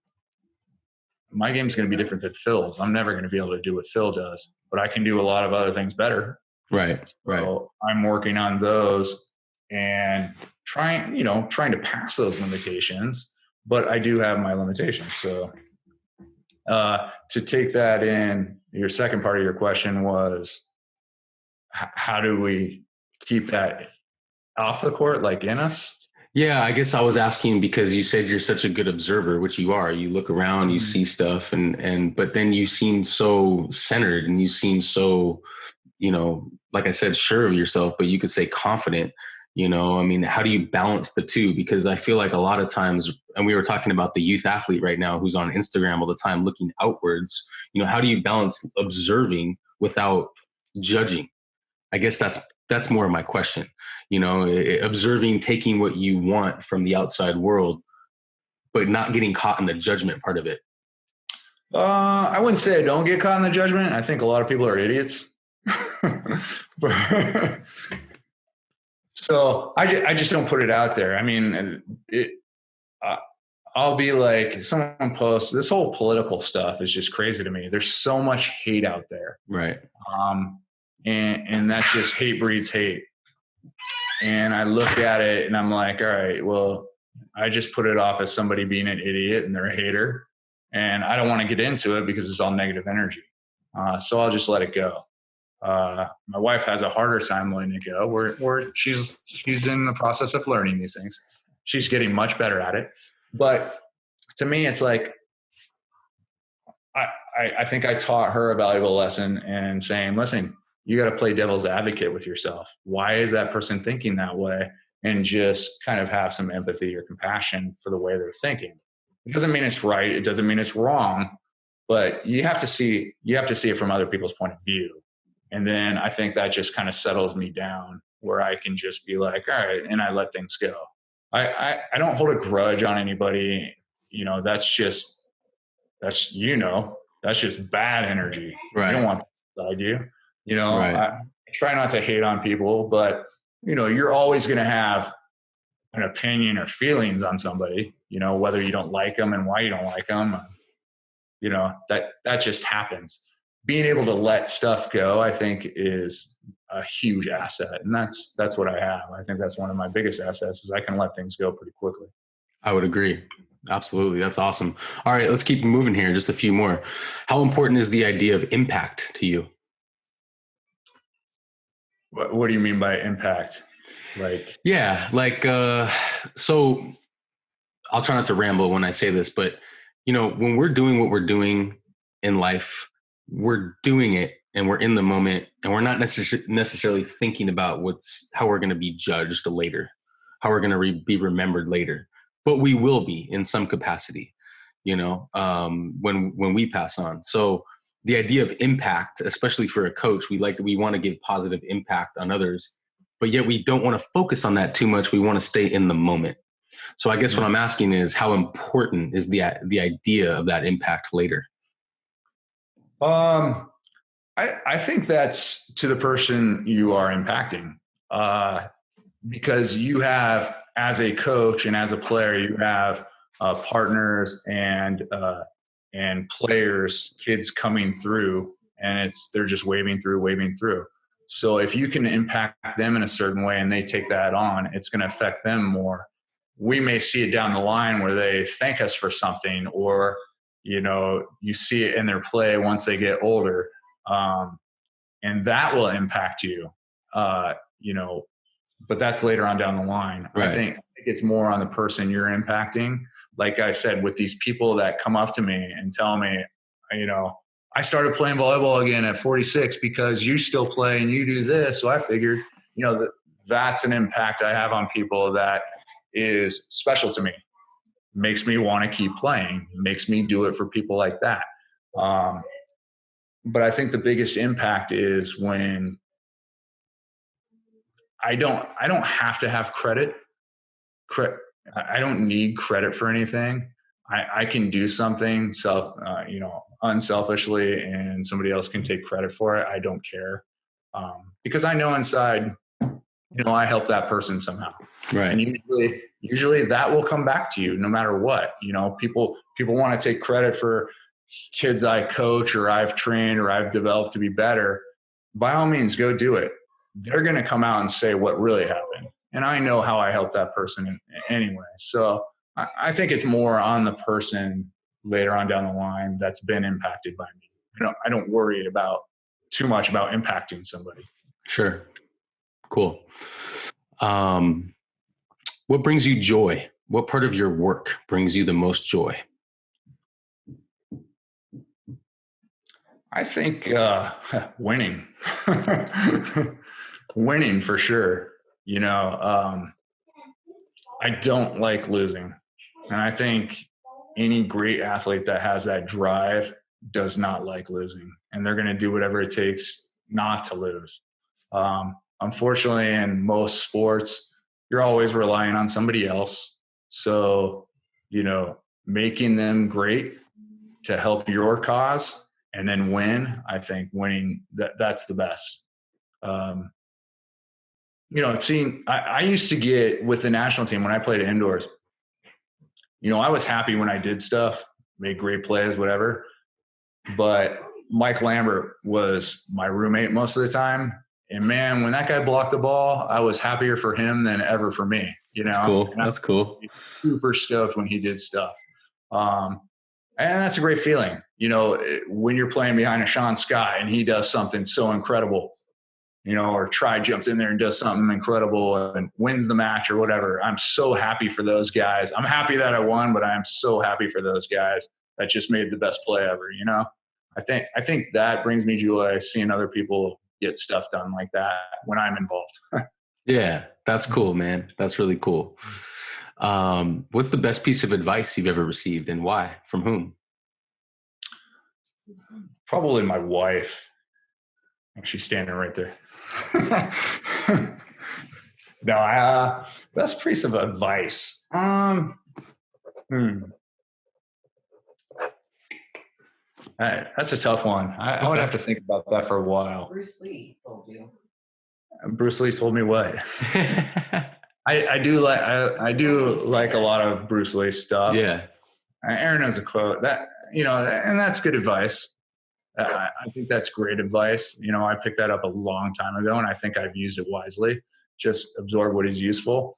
my game's going to be different than Phil's. I'm never going to be able to do what Phil does, but I can do a lot of other things better. Right. So I'm working on those and trying to pass those limitations, but I do have my limitations. So to take that in, your second part of your question was, how do we keep that off the court, like in us? Yeah, I guess I was asking because you said you're such a good observer, which you are. You look around, you see stuff, but then you seem so centered and you seem so, like I said, sure of yourself, but you could say confident. I mean, how do you balance the two? Because I feel like a lot of times, and we were talking about the youth athlete right now who's on Instagram all the time looking outwards, how do you balance observing without judging? I guess that's more of my question, observing, taking what you want from the outside world, but not getting caught in the judgment part of it. I wouldn't say I don't get caught in the judgment. I think a lot of people are idiots. So I just don't put it out there. I mean, I'll be like, someone posts, this whole political stuff is just crazy to me. There's so much hate out there. Right. And that's just hate breeds hate. And I look at it and I'm like, all right, well, I just put it off as somebody being an idiot and they're a hater. And I don't want to get into it because it's all negative energy. So I'll just let it go. My wife has a harder time letting it go. Where she's in the process of learning these things. She's getting much better at it. But to me, it's like, I think I taught her a valuable lesson in saying, listen, you got to play devil's advocate with yourself. Why is that person thinking that way? And just kind of have some empathy or compassion for the way they're thinking. It doesn't mean it's right. It doesn't mean it's wrong, but you have to see it from other people's point of view. And then I think that just kind of settles me down where I can just be like, all right. And I let things go. I don't hold a grudge on anybody. That's just bad energy. Right. You don't want that side you. Right. I try not to hate on people, but you're always going to have an opinion or feelings on somebody, whether you don't like them and why you don't like them, that just happens. Being able to let stuff go, I think, is a huge asset. And that's what I have. I think that's one of my biggest assets is I can let things go pretty quickly. I would agree. Absolutely. That's awesome. All right, let's keep moving here. Just a few more. How important is the idea of impact to you? What do you mean by impact? So I'll try not to ramble when I say this, but when we're doing what we're doing in life, we're doing it and we're in the moment and we're not necessarily thinking about how we're going to be judged later, how we're going to be remembered later, but we will be in some capacity, when we pass on. So the idea of impact, especially for a coach, we want to give positive impact on others, but yet we don't want to focus on that too much. We want to stay in the moment. So I guess what I'm asking is, how important is the idea of that impact later? Um, I think that's to the person you are impacting. Because you have, as a coach and as a player, you have partners and players, kids coming through, and they're just waving through. So if you can impact them in a certain way and they take that on, it's going to affect them more. We may see it down the line where they thank us for something, or you see it in their play once they get older, and that will impact you. You know, but that's later on down the line. Right. I think it's more on the person you're impacting. Like I said, with these people that come up to me and tell me, I started playing volleyball again at 46 because you still play and you do this. So I figured, that's an impact I have on people that is special to me. Makes me want to keep playing, makes me do it for people like that. But I think the biggest impact is when I don't have to have credit. I don't need credit for anything. I can do something unselfishly, and somebody else can take credit for it. I don't care, because I know inside, I helped that person somehow. Right. And usually that will come back to you no matter what. People want to take credit for kids I coach or I've trained or I've developed to be better. By all means, go do it. They're going to come out and say what really happened. And I know how I helped that person anyway. So I think it's more on the person later on down the line that's been impacted by me. I don't worry too much about impacting somebody. Sure. Cool. What brings you joy? What part of your work brings you the most joy? I think winning. Winning for sure. I don't like losing. And I think any great athlete that has that drive does not like losing. And they're going to do whatever it takes not to lose. Unfortunately, in most sports, you're always relying on somebody else. So, making them great to help your cause and then win, I think winning, that's the best. I used to get with the national team when I played indoors, I was happy when I did stuff, made great plays, whatever. But Mike Lambert was my roommate most of the time. And man, when that guy blocked the ball, I was happier for him than ever for me. That's cool. That's cool. Super stoked when he did stuff. And that's a great feeling, when you're playing behind a Sean Scott and he does something so incredible, or Tri jumps in there and does something incredible and wins the match or whatever. I'm so happy for those guys. I'm happy that I won, but I'm so happy for those guys that just made the best play ever. I think that brings me joy, seeing other people get stuff done like that when I'm involved. Yeah, that's cool, man. That's really cool. What's the best piece of advice you've ever received, and why? From whom? Probably my wife. She's standing right there. No, best piece of advice. That's a tough one. I would have to think about that for a while. Bruce Lee told you. Bruce Lee told me what? I do like a lot of Bruce Lee stuff. Yeah. Aaron has a quote that, and that's good advice. I think that's great advice. I picked that up a long time ago, and I think I've used it wisely. Just absorb what is useful.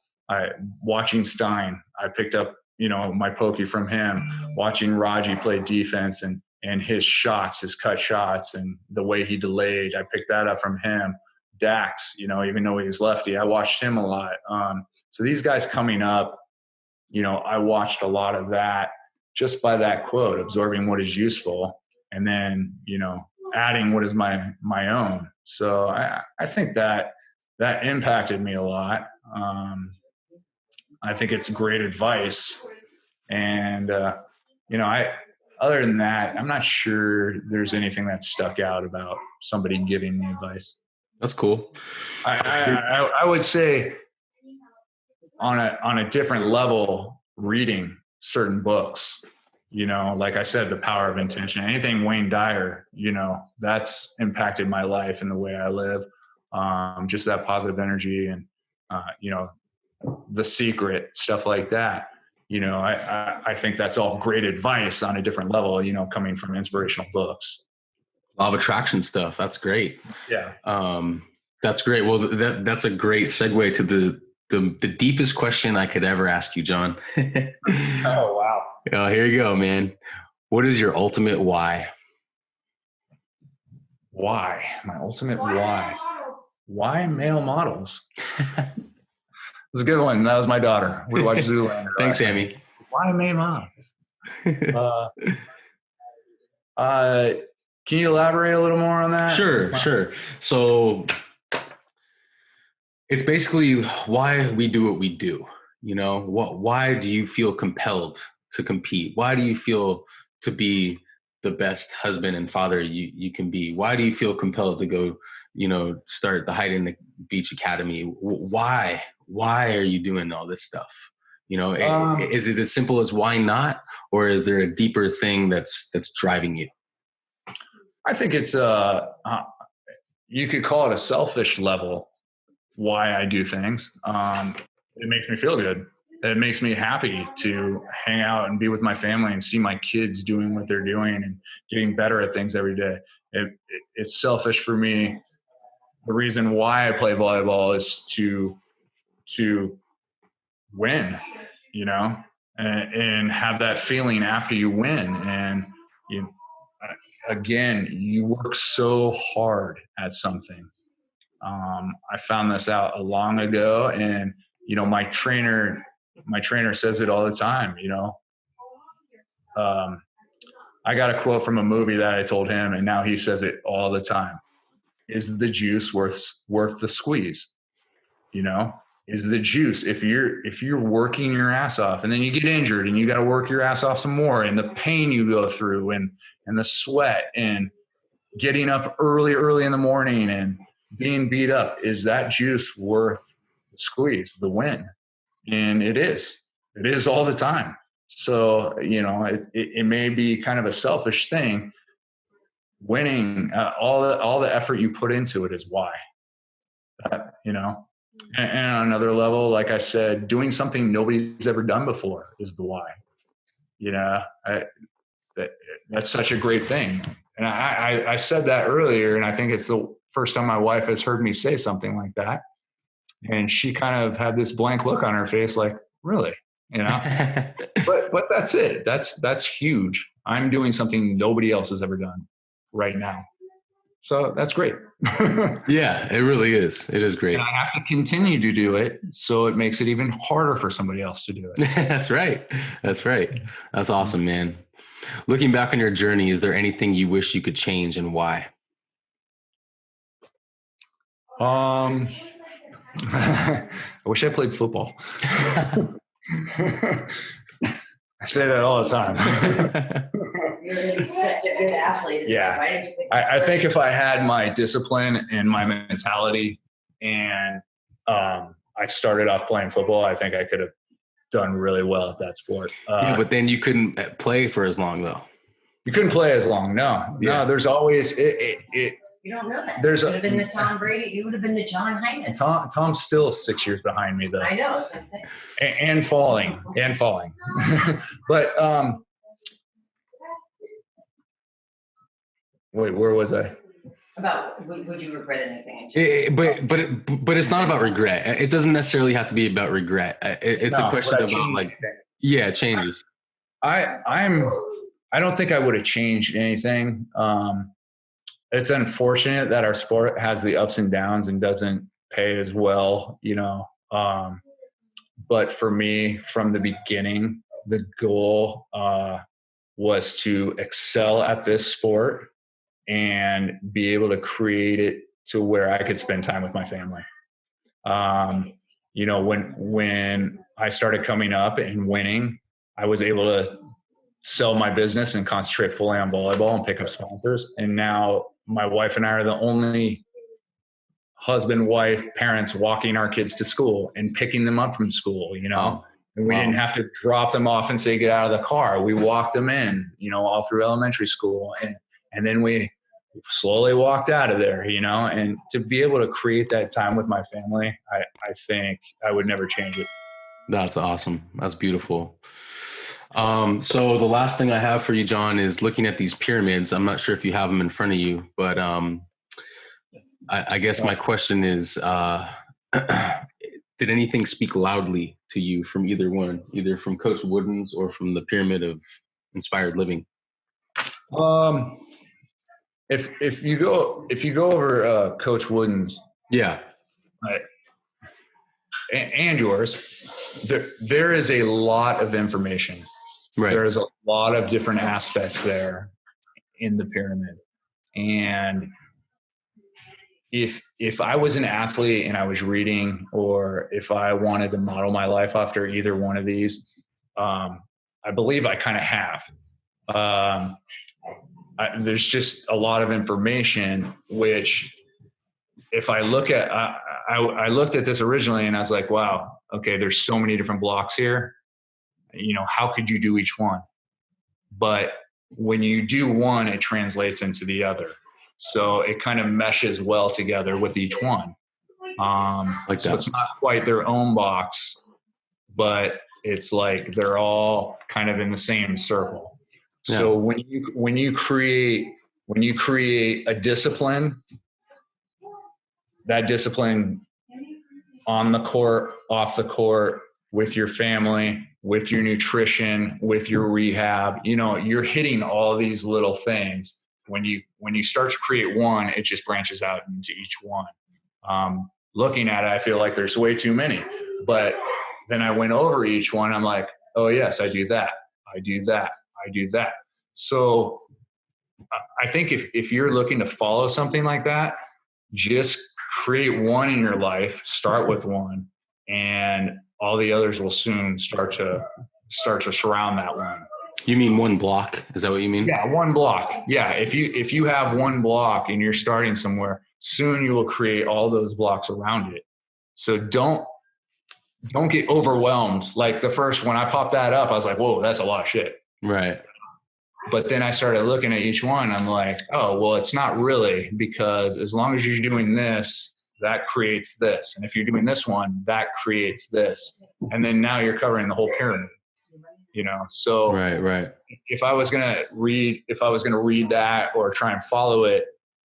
Watching Stein, I picked up, my pokey from him. Watching Raji play defense and his shots, his cut shots, and the way he delayed, I picked that up from him. Dax, even though he's lefty, I watched him a lot. So these guys coming up, I watched a lot of that just by that quote, absorbing what is useful, and then, adding what is my own. So I think that impacted me a lot. I think it's great advice. And, other than that, I'm not sure there's anything that stuck out about somebody giving me advice. That's cool. I would say on a different level, reading certain books, Like I said, the power of intention, anything Wayne Dyer, that's impacted my life and the way I live. Just that positive energy and, The Secret, stuff like that. I think that's all great advice on a different level, coming from inspirational books. Law of attraction stuff. That's great. Yeah. That's great. Well, that's a great segue to the deepest question I could ever ask you, John. Oh, wow. Oh, here you go, man. What is your ultimate why? Why? My ultimate why? Why male models? It's a good one. That was my daughter. We watched Zoolander. Thanks, Amy. Why male models? Can you elaborate a little more on that? Sure. So it's basically why we do what we do. Why do you feel compelled to compete? Why do you feel to be the best husband and father you can be? Why do you feel compelled to go, start the Hyden Beach Academy? Why are you doing all this stuff? Is it as simple as why not, or is there a deeper thing that's driving you? I think it's you could call it a selfish level why I do things. It makes me feel good. It makes me happy to hang out and be with my family and see my kids doing what they're doing and getting better at things every day. It's selfish for me. The reason why I play volleyball is to win, and have that feeling after you win. And again, you work so hard at something. I found this out a long ago, and my trainer says it all the time. I got a quote from a movie that I told him, and now he says it all the time. Is the juice worth the squeeze? Is the juice, if you're working your ass off and then you get injured and you got to work your ass off some more, and the pain you go through and the sweat and getting up early in the morning and being beat up, is that juice worth the squeeze, the win? And it is all the time. So, it may be kind of a selfish thing. Winning, all the effort you put into it is why. And on another level, like I said, doing something nobody's ever done before is the why. That's such a great thing. And I said that earlier, and I think it's the first time my wife has heard me say something like that. And she kind of had this blank look on her face, like, really? But that's it. That's huge. I'm doing something nobody else has ever done right now. So that's great. Yeah, it really is. It is great. And I have to continue to do it, so it makes it even harder for somebody else to do it. That's right. That's awesome, man. Looking back on your journey, is there anything you wish you could change, and why? I wish I played football. I say that all the time. You're going to be such a good athlete. Yeah. I think if I had my discipline and my mentality, and I started off playing football, I think I could have done really well at that sport. But then you couldn't play for as long, though. You couldn't play as long. No, there's always you don't know that. You would have been the Tom Brady. You would have been the John Hyden. Tom's still 6 years behind me, though. I know. And falling. But wait, where was I? About would you regret anything? But it's not about regret. It doesn't necessarily have to be about regret. It's a question about changes. I don't think I would have changed anything. It's unfortunate that our sport has the ups and downs and doesn't pay as well, but for me, from the beginning, the goal was to excel at this sport and be able to create it to where I could spend time with my family. When I started coming up and winning, I was able to sell my business and concentrate fully on volleyball and pick up sponsors. And now my wife and I are the only husband, wife, parents walking our kids to school and picking them up from school, And we didn't have to drop them off and say, get out of the car. We walked them in, all through elementary school. And then we slowly walked out of there, and to be able to create that time with my family, I think I would never change it. That's awesome. That's beautiful. So the last thing I have for you, John, is looking at these pyramids. I'm not sure if you have them in front of you, but I guess my question is, did anything speak loudly to you from either one, either from Coach Wooden's or from the Pyramid of Inspired Living? If you go over Coach Wooden's, yeah, and yours, there is a lot of information. Right. There is a lot of different aspects there in the pyramid, and if I was an athlete and I was reading, or if I wanted to model my life after either one of these, I believe I kind of have. There's just a lot of information, which if I look at, I looked at this originally and I was like, wow, okay, there's so many different blocks here. How could you do each one? But when you do one, it translates into the other. So it kind of meshes well together with each one. So it's not quite their own box, but it's like they're all kind of in the same circle. Yeah. So when you create a discipline, that discipline on the court, off the court, with your family, with your nutrition, with your rehab, you're hitting all these little things. When you start to create one, it just branches out into each one. Looking at it, I feel like there's way too many, but then I went over each one. I'm like, oh yes, I do that. I do that. I do that. So I think if you're looking to follow something like that, just create one in your life, start with one, and all the others will soon start to surround that one. You mean one block? Is that what you mean? Yeah, one block. Yeah, if you have one block and you're starting somewhere, soon you will create all those blocks around it. So don't get overwhelmed. Like the first, when I popped that up, I was like, whoa, that's a lot of shit. Right. But then I started looking at each one. I'm like, oh, well, it's not really, because as long as you're doing this, that creates this. And if you're doing this one, that creates this. And then now you're covering the whole pyramid. So right. If I was gonna read that or try and follow it,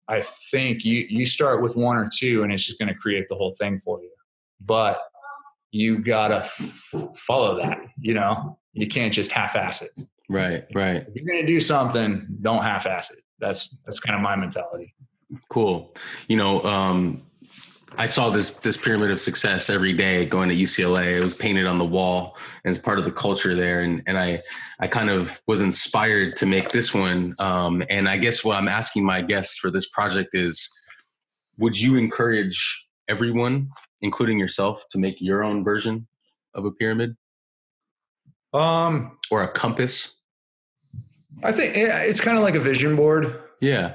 I think you start with one or two, and it's just gonna create the whole thing for you. But you gotta follow that. You can't just half-ass it. Right. If you're gonna do something, don't half-ass it. That's kind of my mentality. Cool. I saw this pyramid of success every day going to UCLA. It was painted on the wall, and it's part of the culture there. And I kind of was inspired to make this one. And I guess what I'm asking my guests for this project is, would you encourage everyone, including yourself, to make your own version of a pyramid? Or a compass? I think it's kind of like a vision board. Yeah.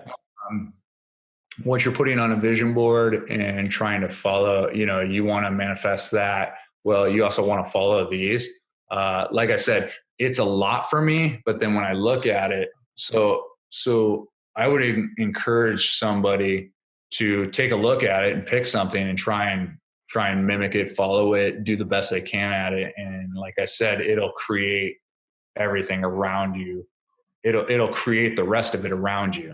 What you're putting on a vision board and trying to follow, you want to manifest that. Well, you also want to follow these. Like I said, it's a lot for me, but then when I look at it, so I would encourage somebody to take a look at it and pick something and try and mimic it, follow it, do the best they can at it. And like I said, it'll create everything around you. It'll create the rest of it around you.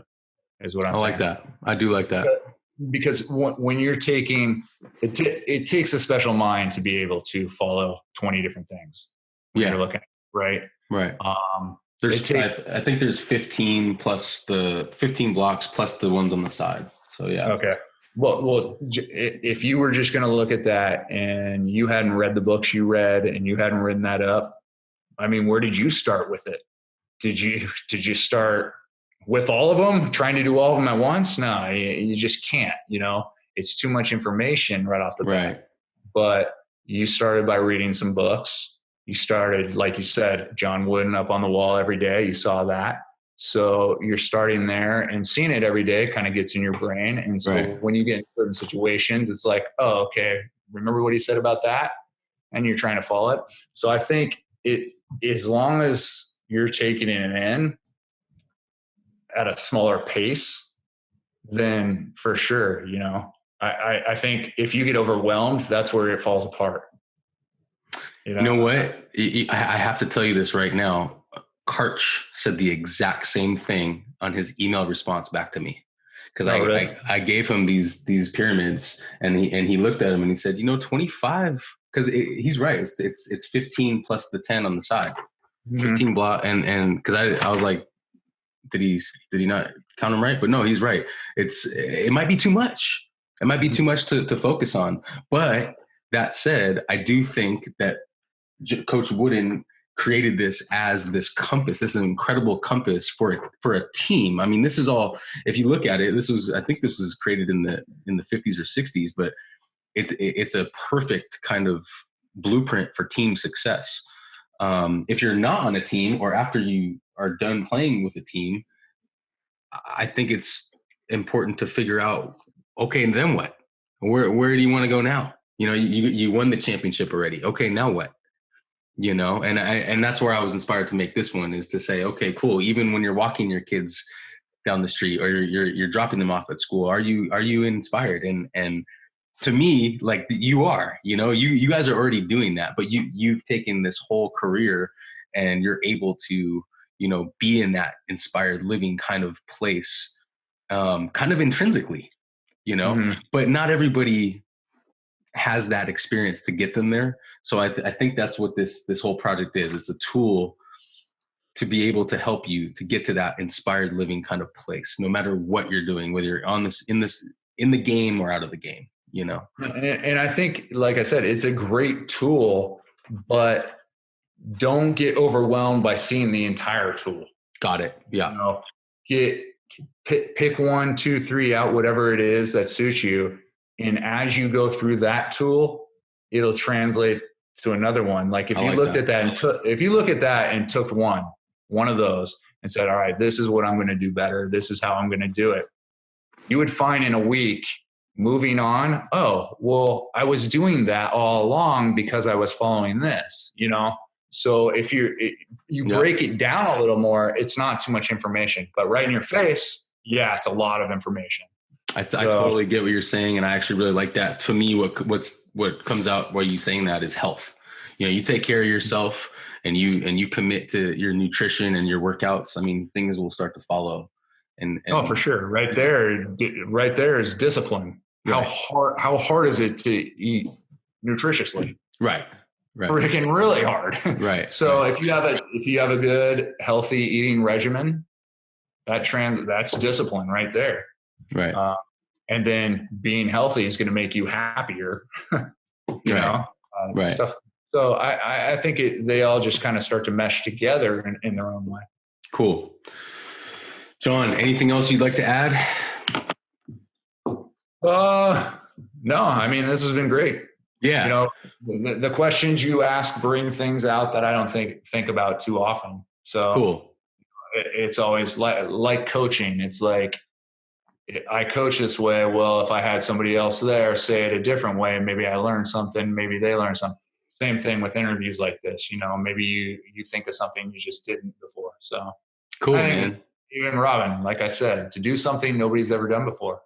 Is what I'm saying. I like that. I do like that. Because when you're taking it, it takes a special mind to be able to follow 20 different things. Yeah. You're looking at, right. I think there's 15 plus the 15 blocks plus the ones on the side. So yeah. Okay. Well, if you were just going to look at that and you hadn't read the books you read and you hadn't written that up, I mean, where did you start with it? Did you start with all of them, trying to do all of them at once? No, you just can't, it's too much information right off the bat. Right. But you started by reading some books. You started, like you said, John Wooden up on the wall every day. You saw that. So you're starting there, and seeing it every day kind of gets in your brain. And so when you get in certain situations, it's like, oh, okay, remember what he said about that? and you're trying to follow it. So I think as long as you're taking it in at a smaller pace, then for sure, I think if you get overwhelmed, that's where it falls apart. You know what? I have to tell you this right now. Karch said the exact same thing on his email response back to me. Because I gave him these pyramids, and he looked at them and he said, 25, because he's right. It's 15 plus the 10 on the side, 15 block, and because I was like, did he not count them right? But no, he's right. It might be too much. It might be too much to focus on. But that said, I do think that Coach Wooden created this as this compass, this incredible compass for a team. I mean, this is all, if you look at it, I think this was created in the 50s or 60s, but it's a perfect kind of blueprint for team success. If you're not on a team, or after you are done playing with a team, I think it's important to figure out, okay, and then what? Where do you want to go now? You won the championship already. Okay, now what? And that's where I was inspired to make this one, is to say, okay, cool. Even when you're walking your kids down the street, or you're dropping them off at school, are you inspired? And to me, like, you are, you guys are already doing that, but you've taken this whole career and you're able to, be in that inspired living kind of place, kind of intrinsically, but not everybody has that experience to get them there. So I think that's what this whole project is. It's a tool to be able to help you to get to that inspired living kind of place, no matter what you're doing, whether you're in the game or out of the game, And I think, like I said, it's a great tool, but don't get overwhelmed by seeing the entire tool. Got it. Yeah. Pick 1, 2, 3 out, whatever it is that suits you. And as you go through that tool, it'll translate to another one. Like if you look at that and took one of those and said, all right, this is what I'm going to do better, this is how I'm going to do it, you would find in a week, moving on, oh, well, I was doing that all along because I was following this, So if you break it down a little more, it's not too much information, but right in your face, yeah, it's a lot of information. I totally get what you're saying, and I actually really like that. To me, what comes out while you saying that is health. You take care of yourself, and you commit to your nutrition and your workouts. I mean, things will start to follow. And for sure, right there is discipline. Right. How hard is it to eat nutritiously? Right. Freaking really hard. Right. So if you have a good healthy eating regimen, that's discipline right there. Right. And then being healthy is going to make you happier, right. Stuff. So I think they all just kind of start to mesh together in their own way. Cool. John, anything else you'd like to add? No, I mean, this has been great. Yeah. The questions you ask bring things out that I don't think about too often. So cool. It's always like coaching. It's like, I coach this way. Well, if I had somebody else there say it a different way, maybe I learned something, maybe they learned something. Same thing with interviews like this. Maybe you think of something you just didn't before. So cool, man. Even Robin, like I said, to do something nobody's ever done before.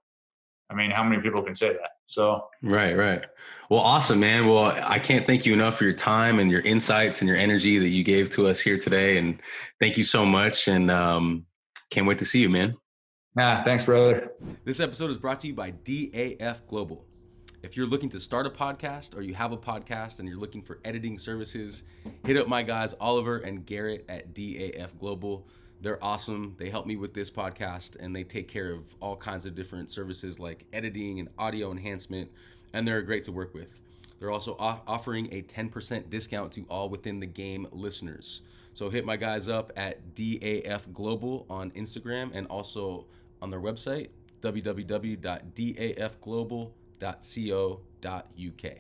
I mean, how many people can say that? So right. Well, awesome, man. Well, I can't thank you enough for your time and your insights and your energy that you gave to us here today. And thank you so much. And can't wait to see you, man. Thanks, brother. This episode is brought to you by DAF Global. If you're looking to start a podcast, or you have a podcast and you're looking for editing services, hit up my guys Oliver and Garrett at DAF Global. They're awesome. They help me with this podcast, and they take care of all kinds of different services like editing and audio enhancement, and they're great to work with. They're also offering a 10% discount to all Within the Game listeners. So hit my guys up at DAF Global on Instagram, and also on their website, www.dafglobal.co.uk.